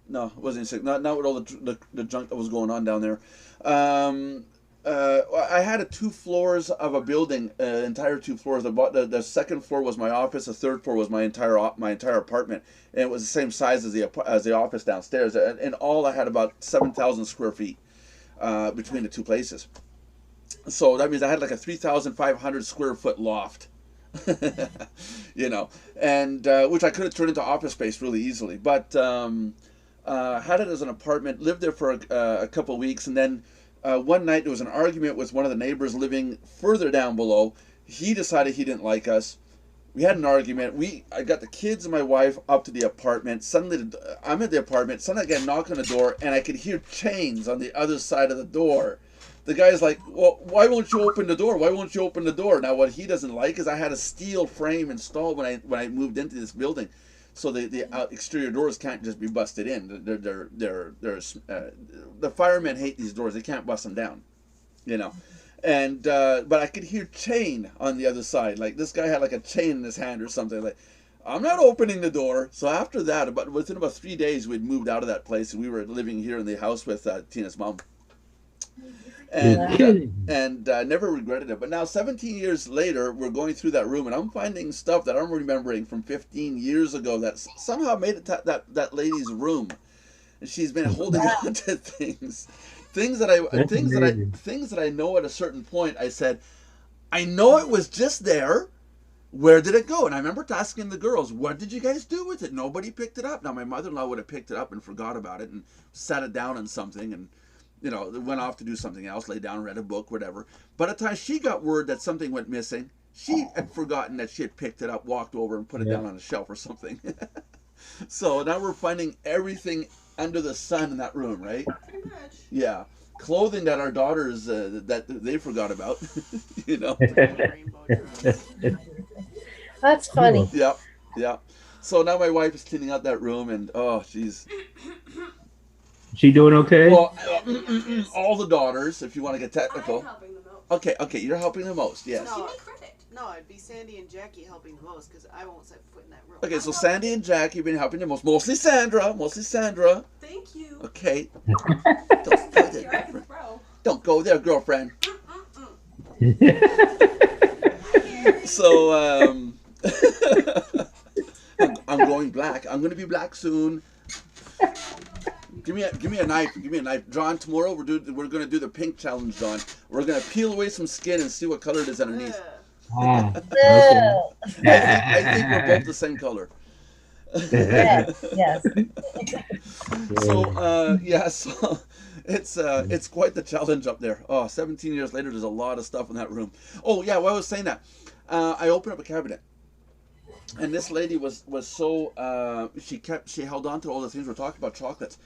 No, it wasn't 6. Not with all the junk that was going on down there. I had 2 floors of a building, entire 2 floors. The second floor was my office. The third floor was my entire apartment, and it was the same size as the office downstairs. And in all, I had about 7,000 square feet between the two places. So that means I had like a 3,500 square foot loft. You know, and which I could have turned into office space really easily, but had it as an apartment. Lived there for a couple of weeks, and then one night there was an argument with one of the neighbors living further down below. He decided he didn't like us. We had an argument. I got the kids and my wife up to the apartment. Suddenly, I'm at the apartment. Suddenly, I get a knock on the door, and I could hear chains on the other side of the door. The guy's like, well, why won't you open the door? Why won't you open the door? Now, what he doesn't like is I had a steel frame installed when I moved into this building, so the exterior doors can't just be busted in. The firemen hate these doors. They can't bust them down, you know. And but I could hear chain on the other side. Like this guy had like a chain in his hand or something. Like, I'm not opening the door. So after that, within about 3 days, we'd moved out of that place, and we were living here in the house with Tina's mom. And never regretted it. But now 17 years later, we're going through that room, and I'm finding stuff that I'm remembering from 15 years ago that somehow made it that lady's room. And she's been holding on to things that I know at a certain point. I said, I know it was just there. Where did it go? And I remember asking the girls, what did you guys do with it? Nobody picked it up. Now my mother-in-law would have picked it up and forgot about it and sat it down on something and, you know, went off to do something else, lay down, read a book, whatever. By the time she got word that something went missing, she had forgotten that she had picked it up, walked over, and put it down on a shelf or something. So now we're finding everything under the sun in that room, right? Pretty much. Yeah. Clothing that our daughters, that they forgot about, you know. Rainbow dress. That's funny. Yeah, yeah. So now my wife is cleaning out that room, and oh, jeez. She doing okay? Well, all the daughters, if you want to get I'm technical. helping them out. Okay, you're helping the most, yes. No. Give me credit. No, it'd be Sandy and Jackie helping the most because I won't set foot in that room. Okay, so Sandy and Jackie have been helping the most. Mostly Sandra. Thank you. Okay. Don't go there, Here, I can girlfriend. throw. Don't go there, girlfriend. Here. So, I'm going black. I'm going to be black soon. Give me a knife. Give me a knife. John, tomorrow we're going to do the pink challenge, John. We're going to peel away some skin and see what color it is underneath. Ah, okay. Oh, I think we're both the same color. yes. So, yeah, so it's quite the challenge up there. Oh, 17 years later, there's a lot of stuff in that room. Oh, yeah, well, I was saying that. I opened up a cabinet. And this lady was so, she held on to all the things we're talking about, chocolates.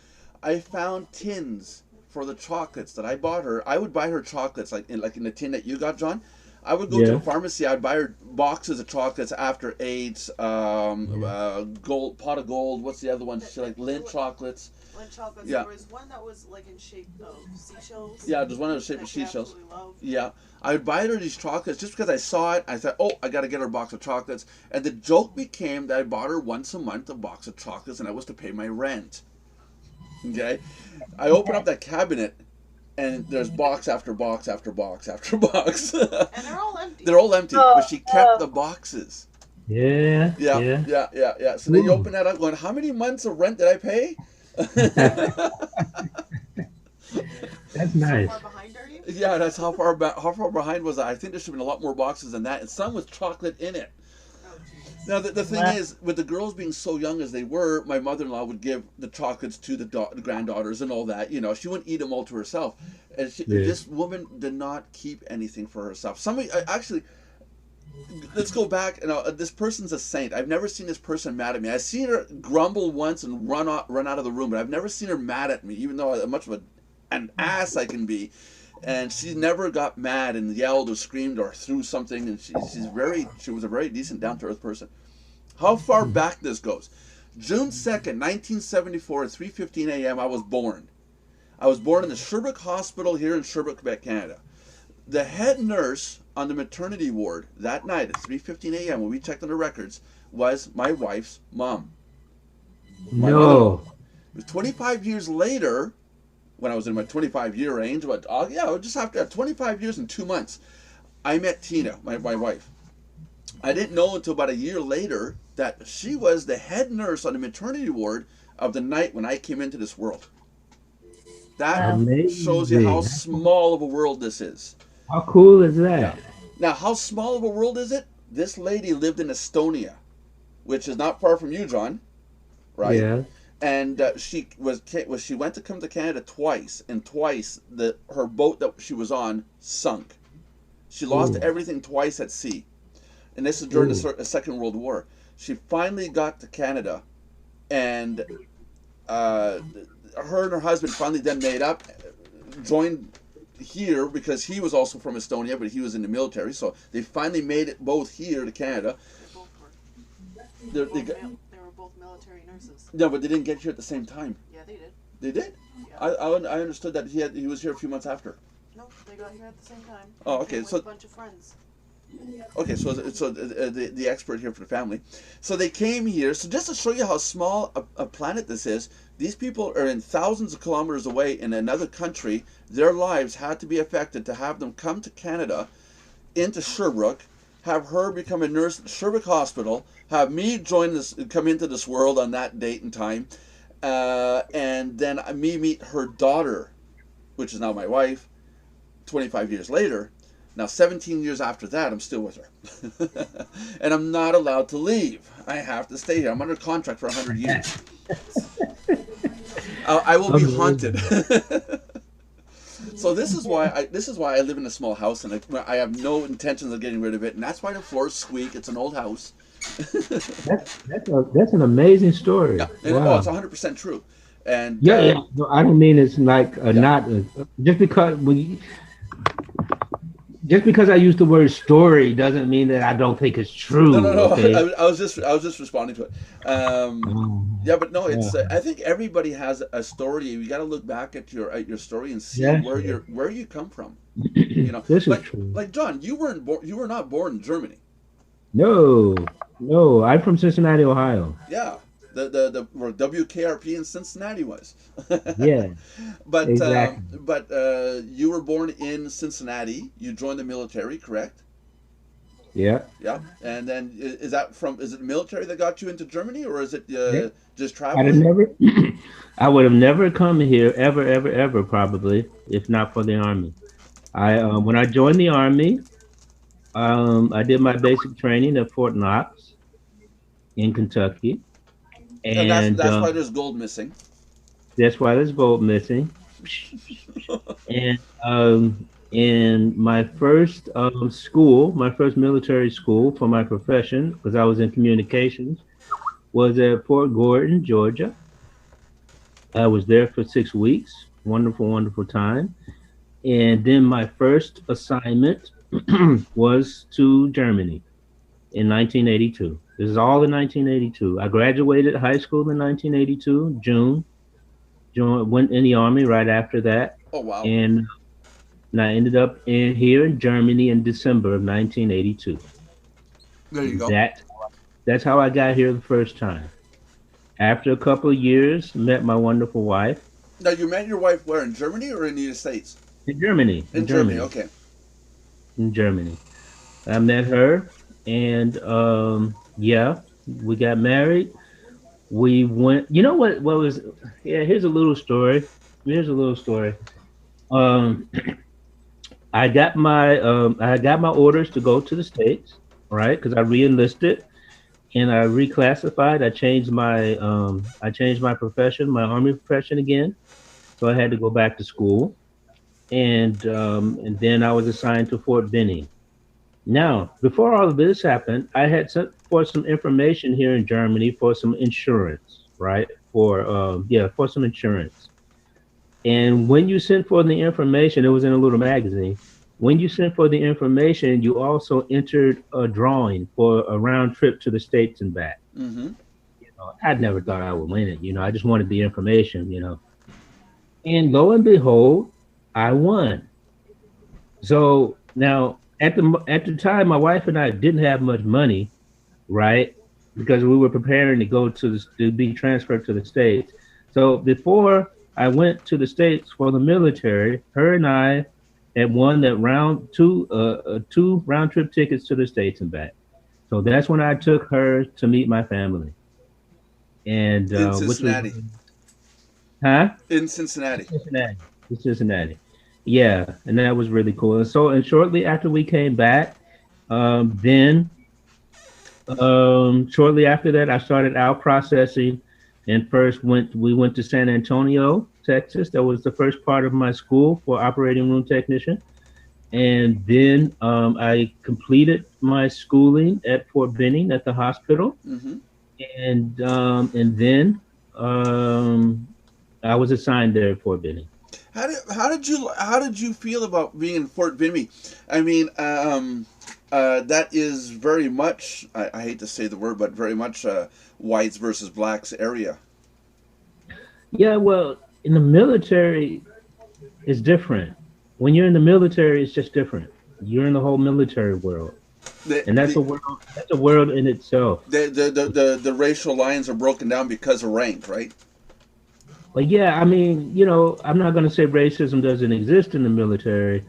I found tins for the chocolates that I bought her. I would buy her chocolates, like in the tin that you got, John. I would go to the pharmacy. I'd buy her boxes of chocolates after 8, gold, pot of gold. What's the other one? She like Lindt chocolates. Lindt chocolates. Yeah. There was one that was like in shape of seashells. Yeah, there's one that was shaped that of she seashells. absolutely loved. Yeah, I would buy her these chocolates just because I saw it. I thought, oh, I got to get her a box of chocolates. And the joke became that I bought her once a month a box of chocolates, and I was to pay my rent. Okay, I open up that cabinet, and there's box after box after box after box. And they're all empty. They're all empty, but she kept the boxes. Yeah, Yeah, yeah. yeah, yeah, yeah. So then you Ooh. open that up, going, "How many months of rent did I pay?" That's So nice. far behind are you? Yeah, that's how far behind was I? I think there should have been a lot more boxes than that, and some with chocolate in it. Oh jeez. Now the thing Wow. is, with the girls being so young as they were, my mother-in-law would give the chocolates to the granddaughters and all that. You know, she wouldn't eat them all to herself. And Yeah. this woman did not keep anything for herself. Somebody actually, let's go back. This person's a saint. I've never seen this person mad at me. I've seen her grumble once and run out of the room, but I've never seen her mad at me, even though much of an ass I can be. And she never got mad and yelled or screamed or threw something. And she was a very decent, down to earth person. How far back this goes? June 2nd, 1974, at 3:15 a.m. I was born. I was born in the Sherbrooke Hospital here in Sherbrooke, Quebec, Canada. The head nurse on the maternity ward that night at 3:15 a.m. when we checked on the records was my wife's mom, my mother-in-law. No. It was 25 years later, when I was in my 25-year range, but yeah, just after 25 years and 2 months, I met Tina, my wife. I didn't know until about a year later that she was the head nurse on the maternity ward of the night when I came into this world. That Wow. shows you how Amazing. small of a world this is. How cool is Yeah. that? Now, how small of a world is it? This lady lived in Estonia, which is not far from you, John, right? Yeah. And she went to come to Canada twice, and twice her boat that she was on sunk. She lost Ooh. everything twice at sea, and this is during Ooh. the Second World War. She finally got to Canada, and uh, her and her husband finally then made up, joined here because he was also from Estonia, but he was in the military. So they finally made it both here to Canada. They both were. They got, They were both military nurses. no, but they didn't get here at the same time. Yeah, they did. They did. Yeah. I understood that he was here a few months after. No, they got here at the same time. Oh, They okay, came with so- a bunch of friends. Okay, so the expert here for the family. So they came here. So just to show you how small a planet this is, these people are in thousands of kilometers away in another country. Their lives had to be affected to have them come to Canada, into Sherbrooke, have her become a nurse at Sherbrooke Hospital, have me come into this world on that date and time, and then me meet her daughter, which is now my wife, 25 years later. Now, 17 years after that, I'm still with her. And I'm not allowed to leave. I have to stay here. I'm under contract for 100 years. I will be haunted. So this is why I live in a small house, and I have no intentions of getting rid of it. And that's why the floors squeak. It's an old house. That's an amazing story. Yeah, and Wow. it's 100% true. And Yeah, yeah. No, I don't mean it's like not just because just because I use the word story doesn't mean that I don't think it's true. no, no, no. Okay. I was just responding to it. Yeah, but no, it's. I think everybody has a story. You got to look back at your story and see Yeah. where you come from. You know, This is like true. like John, you were not born in Germany. No, no. I'm from Cincinnati, Ohio. Yeah, the where WKRP in Cincinnati was. Yeah, But exactly. you were born in Cincinnati. You joined the military, correct? Yeah. Yeah. And then is it the military that got you into Germany, or is it Yeah. just I'd have traveling? never. I would have never come here ever, ever, ever, probably, if not for the army. When I joined the army, I did my basic training at Fort Knox in Kentucky, And and that's why there's gold missing. that's why there's gold missing. And in my first school, my first military school for my profession, because I was in communications, was at Fort Gordon, Georgia. I was there for 6 weeks. Wonderful, wonderful time. And then my first assignment was to Germany in 1982. This is all in 1982. I graduated high school in 1982, June. Went in the army right after that, Oh wow. and I ended up here in Germany in December of 1982. There you go. That's how I got here the first time. After a couple of years, met my wonderful wife Now you met your wife where, in Germany or in the United States? in Germany. In Germany. Okay. In Germany. I met her, and Yeah, we got married. We went. You know what was? Yeah, here's a little story. Here's a little story. Um, I got my orders to go to the states, right? Because I reenlisted and I reclassified. I changed my profession, my army profession again. So I had to go back to school, and then I was assigned to Fort Benning. Now, before all of this happened, I had sent for some information here in Germany for some insurance, right? For some insurance. And when you sent for the information, it was in a little magazine. When you sent for the information, you also entered a drawing for a round trip to the States and back. Mm-hmm. I'd never thought I would win it. I just wanted the information. And lo and behold, I won. So now at the time, my wife and I didn't have much money, right? Because we were preparing to to be transferred to the States. So before I went to the States for the military, her and I had won that two round trip tickets to the States and back. So that's when I took her to meet my family, and In which was, Cincinnati. huh? In Cincinnati. Cincinnati. Cincinnati. Yeah, and that was really cool. And shortly after we came back, then shortly after that, I started out processing, and we went to San Antonio, Texas. That was the first part of my school for operating room technician, and then I completed my schooling at Fort Benning at the hospital, Mm-hmm. and then um, I was assigned there at Fort Benning. How did you feel about being in Fort Benning? I mean, that is very much, I hate to say the word, but very much whites versus blacks area. Yeah, well, in the military, it's different. When you're in the military, it's just different. You're in the whole military world, The and that's the, a world. That's a world in itself. the racial lines are broken down because of rank, right? But yeah, I mean, I'm not going to say racism doesn't exist in the military.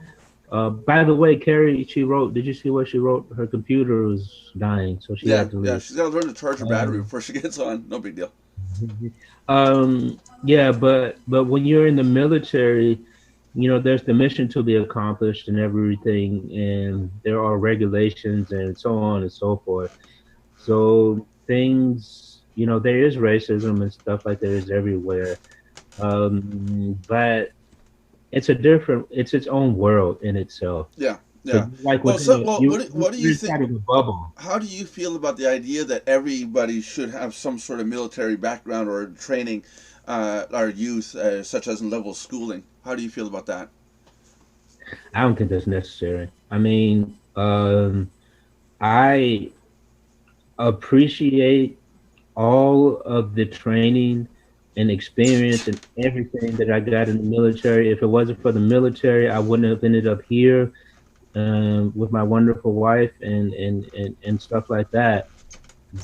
By the way, Carrie, she wrote. Did you see what she wrote? Her computer was dying, so she Yeah, had to yeah. leave. She's got to learn to charge her battery Um, before she gets on. No big deal. yeah, but when you're in the military, there's the mission to be accomplished and everything, and there are regulations and so on and so forth. So things, there is racism and stuff like there is everywhere. But it's its own world in itself. Yeah, Because yeah. like Well, within so well, what do you're you think? inside of a bubble. How do you feel about the idea that everybody should have some sort of military background or training, our youth, such as in level schooling? How do you feel about that? I don't think that's necessary. I mean, I appreciate all of the training and experience and everything that I got in the military. If it wasn't for the military, I wouldn't have ended up here with my wonderful wife and stuff like that.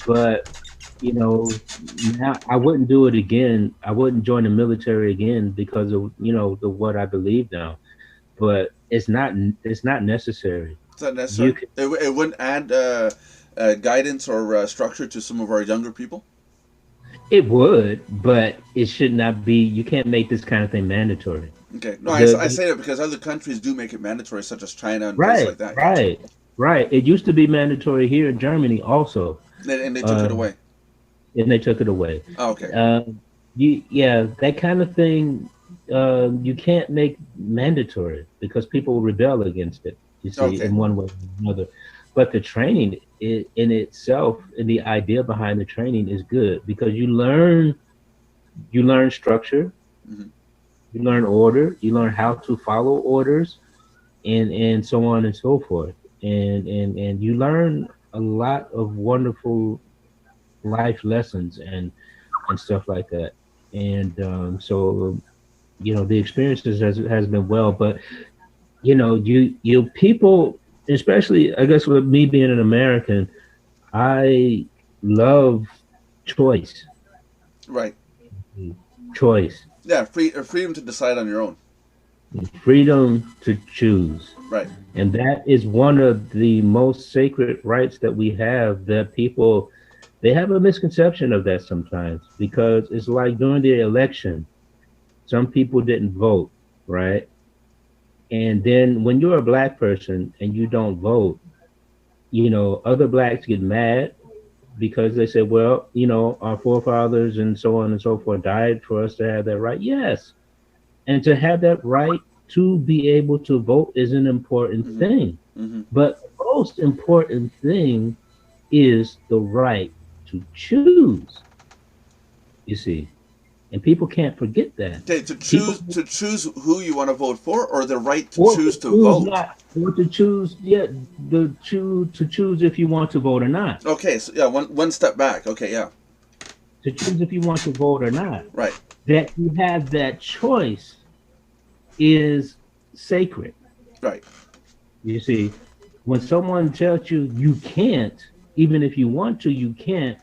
But now I wouldn't do it again. I wouldn't join the military again because of the what I believe now. But it's not necessary. Is that You necessary? can, It wouldn't add guidance or structure to some of our younger people. it would, but it should not be. You can't make this kind of thing mandatory. Okay. No, I The say that because other countries do make it mandatory, such as China and places Right, like that. Yeah. right, right. It used to be mandatory here in Germany also, And they took it uh, away. and they took it away. Oh, okay. Uh, yeah, that kind of thing, you can't make mandatory because people rebel against it. You see, Okay. in one way or another. But the training in itself, and the idea behind the training is good because you learn structure, Hmm. you learn order, you learn how to follow orders, and so on and so forth, and you learn a lot of wonderful life lessons and stuff like that. And so the experiences has been well, but you people, especially I guess with me being an American, I love choice, Right. choice. Yeah. Freedom to decide on your own. freedom to choose. Right. And that is one of the most sacred rights that we have, that people, they have a misconception of that sometimes, because it's like during the election, some people didn't vote, right? And then when you're a black person and you don't vote, other blacks get mad because they say, well, our forefathers and so on and so forth died for us to have that right. Yes. And to have that right to be able to vote is an important Mm-hmm. thing. Mm-hmm. But the most important thing is the right to choose, you see. And people can't forget that. Okay, People, to choose who you want to vote for, or the right to or to choose to choose vote. not, or to choose, yeah, to choose if you want to vote or not. Okay, so yeah, one step back. Okay, yeah, To choose if you want to vote or not. right. That you have that choice is sacred. Right. You see, when someone tells you you can't, even if you want to, you can't,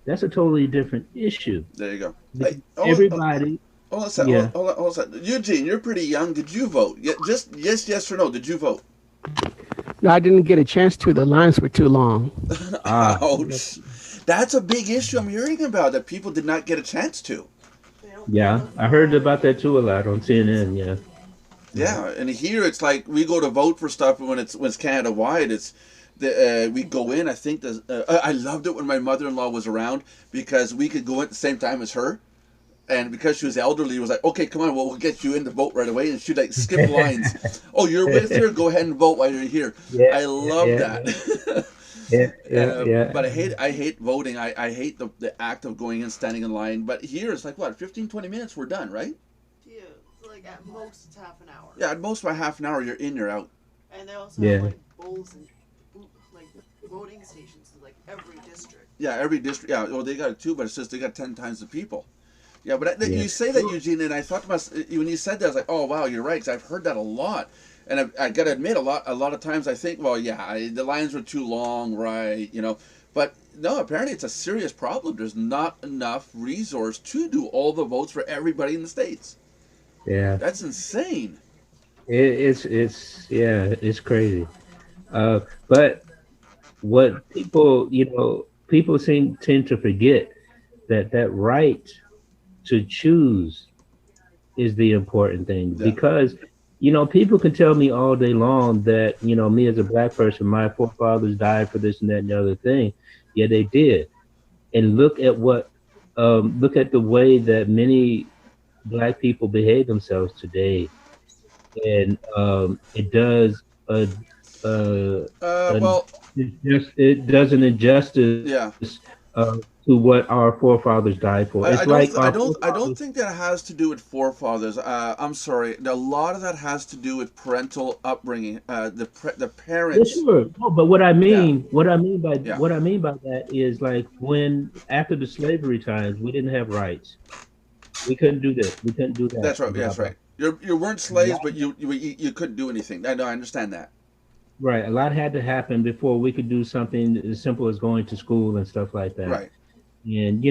that's a totally different issue. There you go. Because Hey, everybody, hold on a second. yeah, Hold on a second. Eugene, you're pretty young. Did you vote? Yeah, just yes or no. Did you vote? No, I didn't get a chance to. The lines were too long. ah, Ouch. That's a big issue I'm hearing about, that people did not get a chance to. They don't pay yeah, enough I heard money. about that too a lot on CNN. Yeah, Yeah, and here it's like we go to vote for stuff when it's Canada wide. It's we go in. I think I loved it when my mother-in-law was around, because we could go in at the same time as her, and because she was elderly, it was like, okay, come on, we'll get you in to vote right away, and she'd like skip lines. Oh, you're with her? Go ahead and vote while you're here. yeah, I love yeah, that. yeah, yeah, yeah. But I hate voting. I hate the act of going in, standing in line. But here it's like, what, 15, 20 minutes, we're done, right? Yeah, like at most it's half an hour. Yeah, at most by half an hour, you're in, you're out. And they also have Yeah. like bowls and like voting stations in like every district. Yeah, every district. Yeah, well, they got it too, but it's just they got 10 times the people. Yeah, but Yeah. you say that, Eugene, and I thought to myself, when you said that, I was like, oh wow, you're right, 'cause I've heard that a lot, and I got to admit, a lot of times I think, well, yeah, the lines were too long, right? But no, apparently it's a serious problem. There's not enough resource to do all the votes for everybody in the states. Yeah. That's insane. It's yeah, it's crazy. But what people seem tend to forget, that right to choose is the important thing, Yeah. because people can tell me all day long that me as a black person, my forefathers died for this and that and the other thing. Yeah, they did. And look at the way that many black people behave themselves today, and it does an Well, it does an injustice yeah. to what our forefathers died for. It's I like don't our I don't forefathers. think that has to do with forefathers. I'm sorry. A lot of that has to do with parental upbringing. The Yeah, parents. sure. No, but Yeah, yeah. what I mean by that is, like, when after the slavery times, we didn't have rights. We couldn't do this. We couldn't do that. That's right. And blah That's blah. right. You weren't A slaves, lot, but you couldn't do anything. I know. I understand that. right. A lot had to happen before we could do something as simple as going to school and stuff like that. Right. And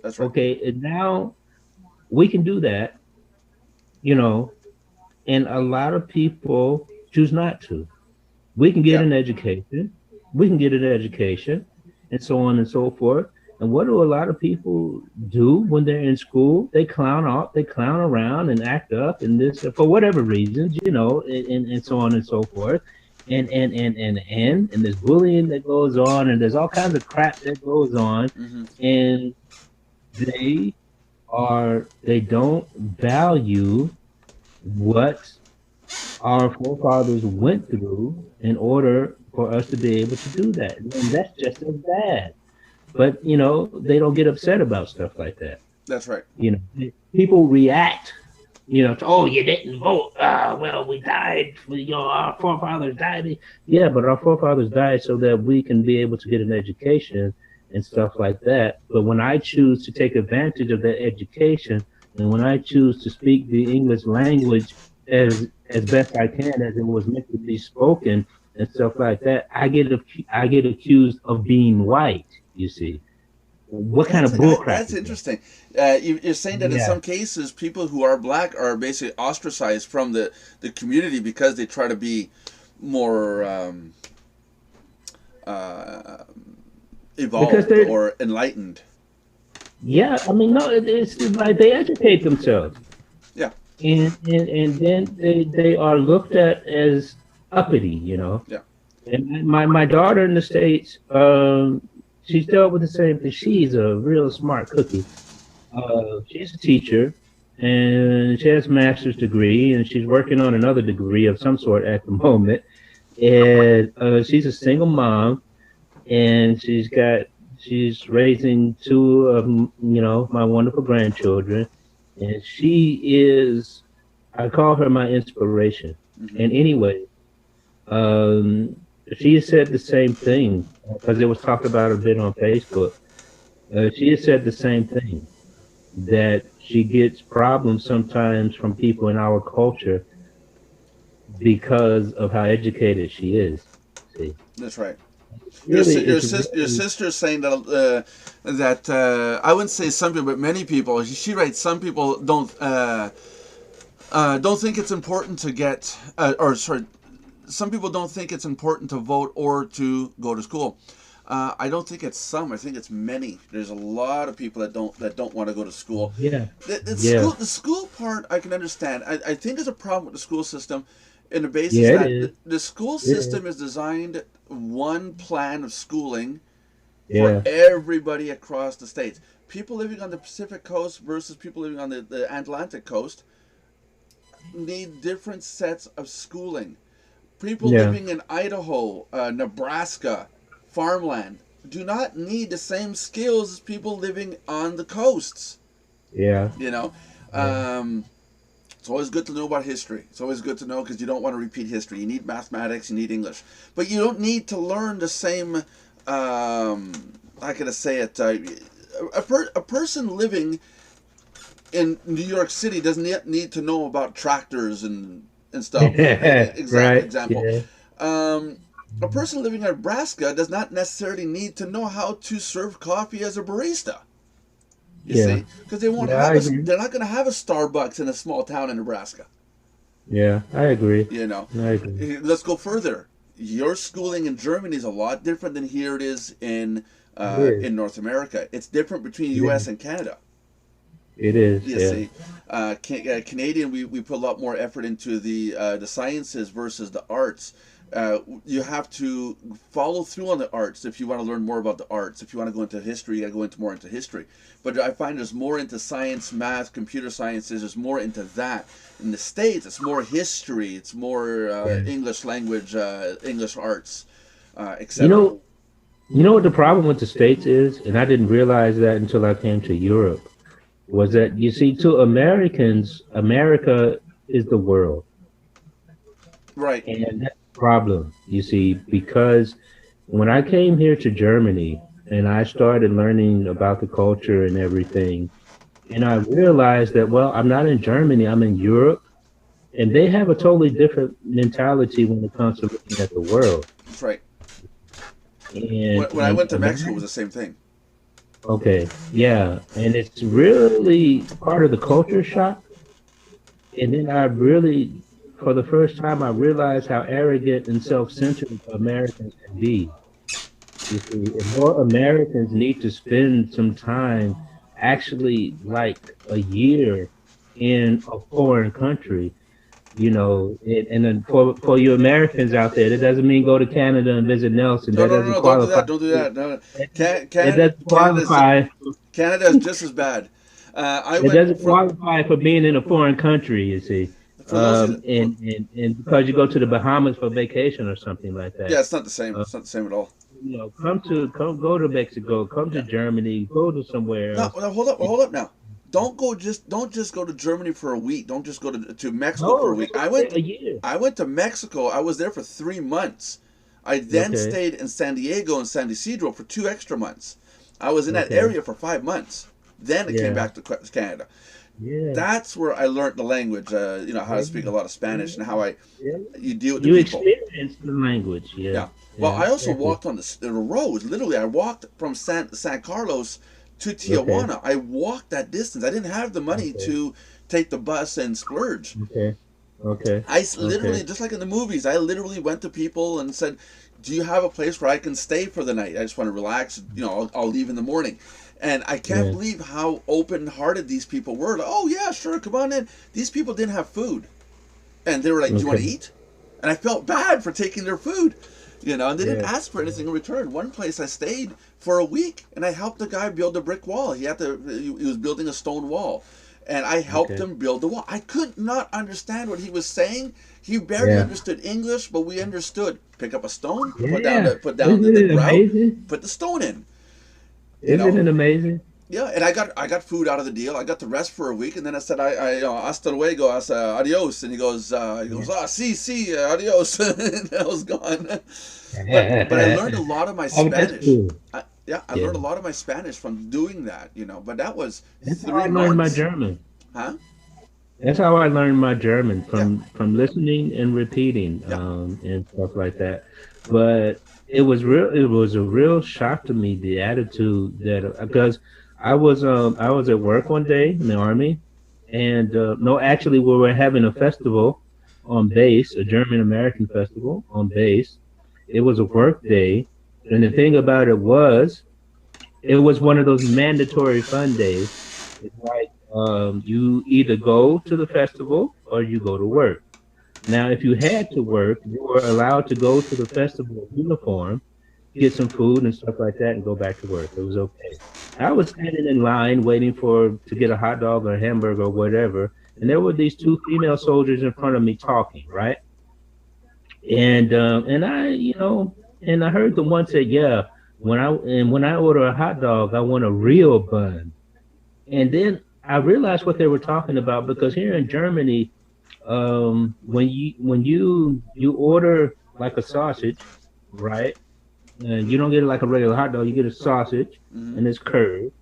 That's right. okay, and now we can do that. You know, and a lot of people choose not to. We can get Yeah. an education, and so on and so forth. And what do a lot of people do when they're in school? They clown off, they clown around and act up, and this for whatever reasons, and so on and so forth. And there's bullying that goes on, and there's all kinds of crap that goes on, Hmm. and they they don't value what our forefathers went through in order for us to be able to do that. And that's just as bad. But they don't get upset about stuff like that. That's right. People react, to, oh, you didn't vote. Well, we died. Our forefathers died. Yeah, but our forefathers died so that we can be able to get an education and stuff like that. But when I choose to take advantage of that education, and when I choose to speak the English language as best I can, as it was meant to be spoken and stuff like that, I get accused of being white. You see, what kind of bullcrap? That's interesting. You're saying that in some cases, people who are black are basically ostracized from the community because they try to be more evolved or enlightened. Yeah, I mean, no, it's like they educate themselves. Yeah. And then they are looked at as uppity, you know. Yeah. And my daughter in the States, she's dealt with the same thing. She's a real smart cookie. She's a teacher, and she has a master's degree, and she's working on another degree of some sort at the moment. And she's a single mom, and she's raising two of, you know, my wonderful grandchildren, and she is, I call her my inspiration. And anyway, she said the same thing because it was talked about a bit on Facebook. She has said the same thing, that she gets problems sometimes from people in our culture because of how educated she is. See? That's right. Really, your sister's saying that I wouldn't say some people, but many people. She writes, some people don't think it's important to get, some people don't think it's important to vote or to go to school. I don't think it's some. I think it's many. There's a lot of people that don't want to go to school. Yeah. The school part I can understand. I think there's a problem with the school system, in the basis that the school system is designed one plan of schooling for everybody across the states. People living on the Pacific coast versus people living on the Atlantic coast need different sets of schooling. People living in Idaho, Nebraska, farmland do not need the same skills as people living on the coasts. Yeah. You know, it's always good to know about history. It's always good to know because you don't want to repeat history. You need mathematics, you need English, but you don't need to learn the same. How can I say it? A person living in New York City doesn't need to know about tractors and stuff. Example. Yeah. A person living in Nebraska does not necessarily need to know how to serve coffee as a barista. You see, because they won't they're not going to have a Starbucks in a small town in Nebraska. Yeah, I agree. You know, I agree. Let's go further. Your schooling in Germany is a lot different than here it is in North America. It's different between U.S. and Canada. It is. You see, Canadian, we put a lot more effort into the sciences versus the arts. You have to follow through on the arts if you want to learn more about the arts. If you want to go into history, you got to go into more into history. But I find there's more into science, math, computer sciences. There's more into that. In the States, it's more history. It's more English language, English arts, etc. You know what the problem with the States is, and I didn't realize that until I came to Europe, was that, you see, to Americans, America is the world. Right. And that's the problem, you see, because when I came here to Germany and I started learning about the culture and everything, and I realized that, well, I'm not in Germany, I'm in Europe, and they have a totally different mentality when it comes to looking at the world. That's right. And when I went to Mexico, it was the same thing. Okay, yeah, and it's really part of the culture shock. And then I really, for the first time, I realized how arrogant and self-centered Americans can be. You see, and more Americans need to spend some time, actually like a year in a foreign country, you know, and then for you Americans out there, that doesn't mean go to Canada and visit Nelson. No, don't do that. No. It doesn't qualify. Canada is just as bad. It doesn't qualify for being in a foreign country, you see. And because you go to the Bahamas for vacation or something like that. Yeah, it's not the same. It's not the same at all. You know, go to Mexico, come to Germany, go to somewhere else. No, hold up now. Don't just go to Germany for a week. Don't just go to Mexico for a week. I went to Mexico. I was there for 3 months. I then stayed in San Diego and San Isidro for 2 extra months. I was in that area for 5 months. Then I came back to Canada. Yeah. That's where I learned the language, you know, how to speak a lot of Spanish and how you deal with the people. You experienced the language, yeah. Well, I also walked on the roads. Literally, I walked from San Carlos to Okay. Tijuana. I walked that distance. I didn't have the money Okay. to take the bus and splurge. Okay. Okay. Literally, Okay. just like in the movies, I literally went to people and said, "Do you have a place where I can stay for the night? I just want to relax. You know, I'll leave in the morning." And I can't Yeah. believe how open-hearted these people were. Like, oh yeah, sure, come on in. These people didn't have food, and they were like, "Do you want to Okay. eat?" And I felt bad for taking their food, you know. And they didn't Yeah. ask for anything in return. One place I stayed for a week, and I helped the guy build a brick wall. He was building a stone wall, and I helped Okay. him build the wall. I could not understand what he was saying. He barely Yeah. understood English, but we understood. Pick up a stone, Yeah. put down Isn't the it grout, amazing? put the stone in. You Isn't know, it amazing? yeah, and I got food out of the deal. I got the rest for a week, and then I said hasta luego, I said adios, and he goes si adios, and I was gone. But I learned a lot of my Oh, that's Spanish. cool. I Yeah. learned a lot of my Spanish from doing that, you know. But that was That's how I three learned my months, German. huh? That's how I learned my German Yeah, from listening and repeating yeah, and stuff like that. But it was real. It was a real shock to me the attitude that because I was at work one day in the army, and no, actually we were having a festival on base, a German American festival on base. It was a work day, and the thing about it was one of those mandatory fun days. It's like you either go to the festival or you go to work. Now, if you had to work, you were allowed to go to the festival in uniform, get some food and stuff like that, and go back to work. It was okay. I was standing in line waiting for to get a hot dog or a hamburger or whatever, and there were these two female soldiers in front of me talking, right? And I, and I heard the one say, "Yeah, when I order a hot dog, I want a real bun." And then I realized what they were talking about because here in Germany, when you order like a sausage, right? And you don't get it like a regular hot dog. You get a sausage, hmm and it's curved,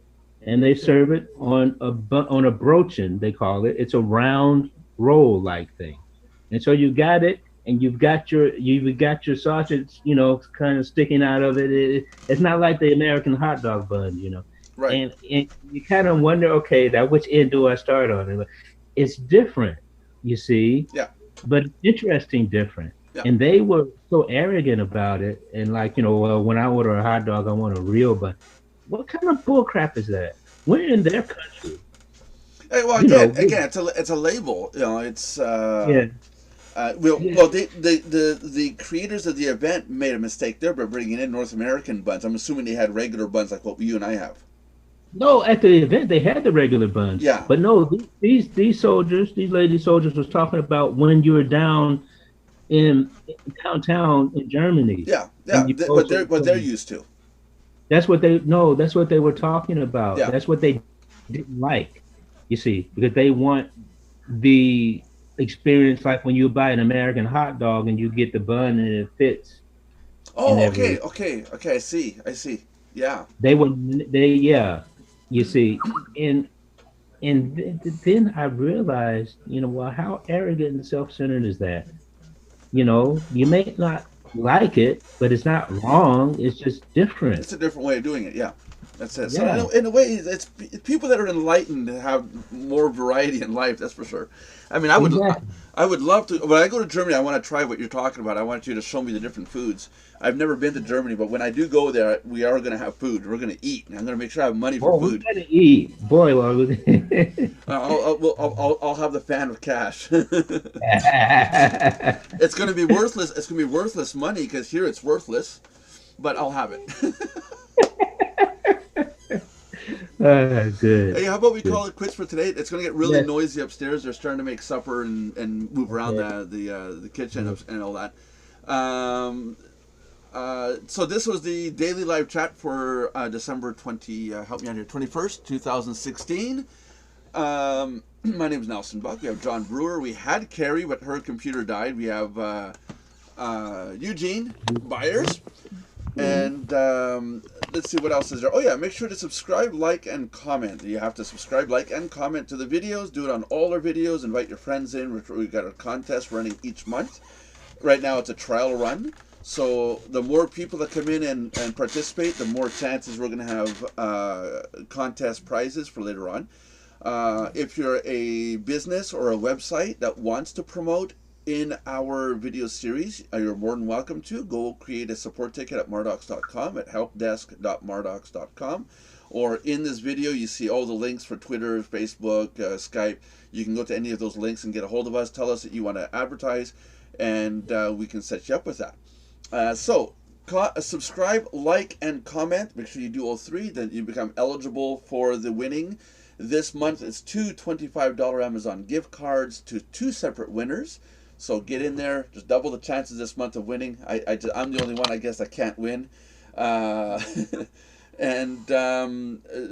and they serve it on on a brochen. They call it. It's a round roll like thing, and so you got it, and you've got your sausage, kind of sticking out of it. It's not like the American hot dog bun. right, And you kind of wonder, okay, now which end do I start on? And it's different, you see, yeah, but it's interesting different. yeah. And they were so arrogant about it, and like, well, when I order a hot dog, I want a real bun. What kind of bull crap is that? We're in their country, Hey, well, you know. again, it's a label. You know, it's Yeah, yeah. well, the creators of the event made a mistake there by bringing in North American buns. I'm assuming they had regular buns like what you and I have. No, at the event they had the regular buns, Yeah, but no, these soldiers, these lady soldiers, was talking about when you were down in downtown in Germany, yeah, and yeah. you go But to what they're used to. that's what they no, that's what they were talking about. Yeah, That's what they didn't like, you see, because they want the experience like when you buy an American hot dog and you get the bun and it fits and oh, okay, everything. okay. I see. Yeah, Yeah, you see, and then I realized, well, how arrogant and self-centered is that? You may not like it, but it's not wrong. It's just different. it's a different way of doing it. Yeah, that's it. So Yeah, in a way, it's people that are enlightened have more variety in life. That's for sure. I mean, exactly. I would love to. When I go to Germany, I want to try what you're talking about. I want you to show me the different foods. I've never been to Germany, but when I do go there, we are going to have food. We're going to eat, and I'm going to make sure I have money for Oh, we food. gotta eat, boy. Well, I'll have the fan of cash. It's going to be worthless. It's going to be worthless money because here it's worthless, but I'll have it. good, Hey, how about we good. call it quits for today? It's going to get really Yes. noisy upstairs. They're starting to make supper and move around Okay. the kitchen and all that. Um, so this was the daily live chat for December 20. Help me out here. 21st, 2016. My name is Nelson Buck. We have John Brewer. We had Carrie, but her computer died. We have Eugene Byers. And let's see what else is there. Oh yeah, make sure to subscribe, like, and comment. You have to subscribe, like, and comment to the videos. Do it on all our videos. Invite your friends in. We've got a contest running each month. Right now it's a trial run. So the more people that come in and participate, the more chances we're going to have contest prizes for later on. If you're a business or a website that wants to promote in our video series, you're more than welcome to. Go create a support ticket at mardox.com, at helpdesk.mardox.com. Or in this video, you see all the links for Twitter, Facebook, Skype. You can go to any of those links and get a hold of us. Tell us that you want to advertise, and we can set you up with that. So subscribe, like, and comment. Make sure you do all three. Then you become eligible for the winning. This month it's two $25 Amazon gift cards to two separate winners. So get in there. Just double the chances this month of winning. I'm the only one, I guess, that can't win. And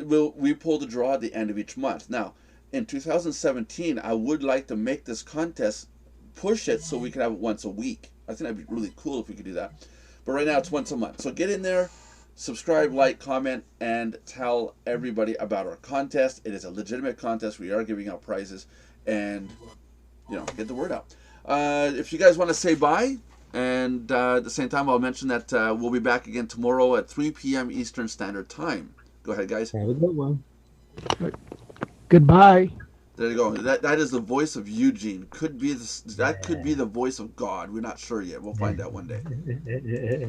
we pull the draw at the end of each month. Now, in 2017, I would like to make this contest, push it so we can have it once a week. I think that'd be really cool if we could do that. But right now it's once a month. So get in there, subscribe, like, comment, and tell everybody about our contest. It is a legitimate contest. We are giving out prizes, and get the word out. If you guys want to say bye, and at the same time, I'll mention that we'll be back again tomorrow at 3 p.m. Eastern Standard Time. Go ahead, guys. Have a good one. Goodbye. There you go. That is the voice of Eugene. That could be the voice of God. We're not sure yet. We'll find out one day.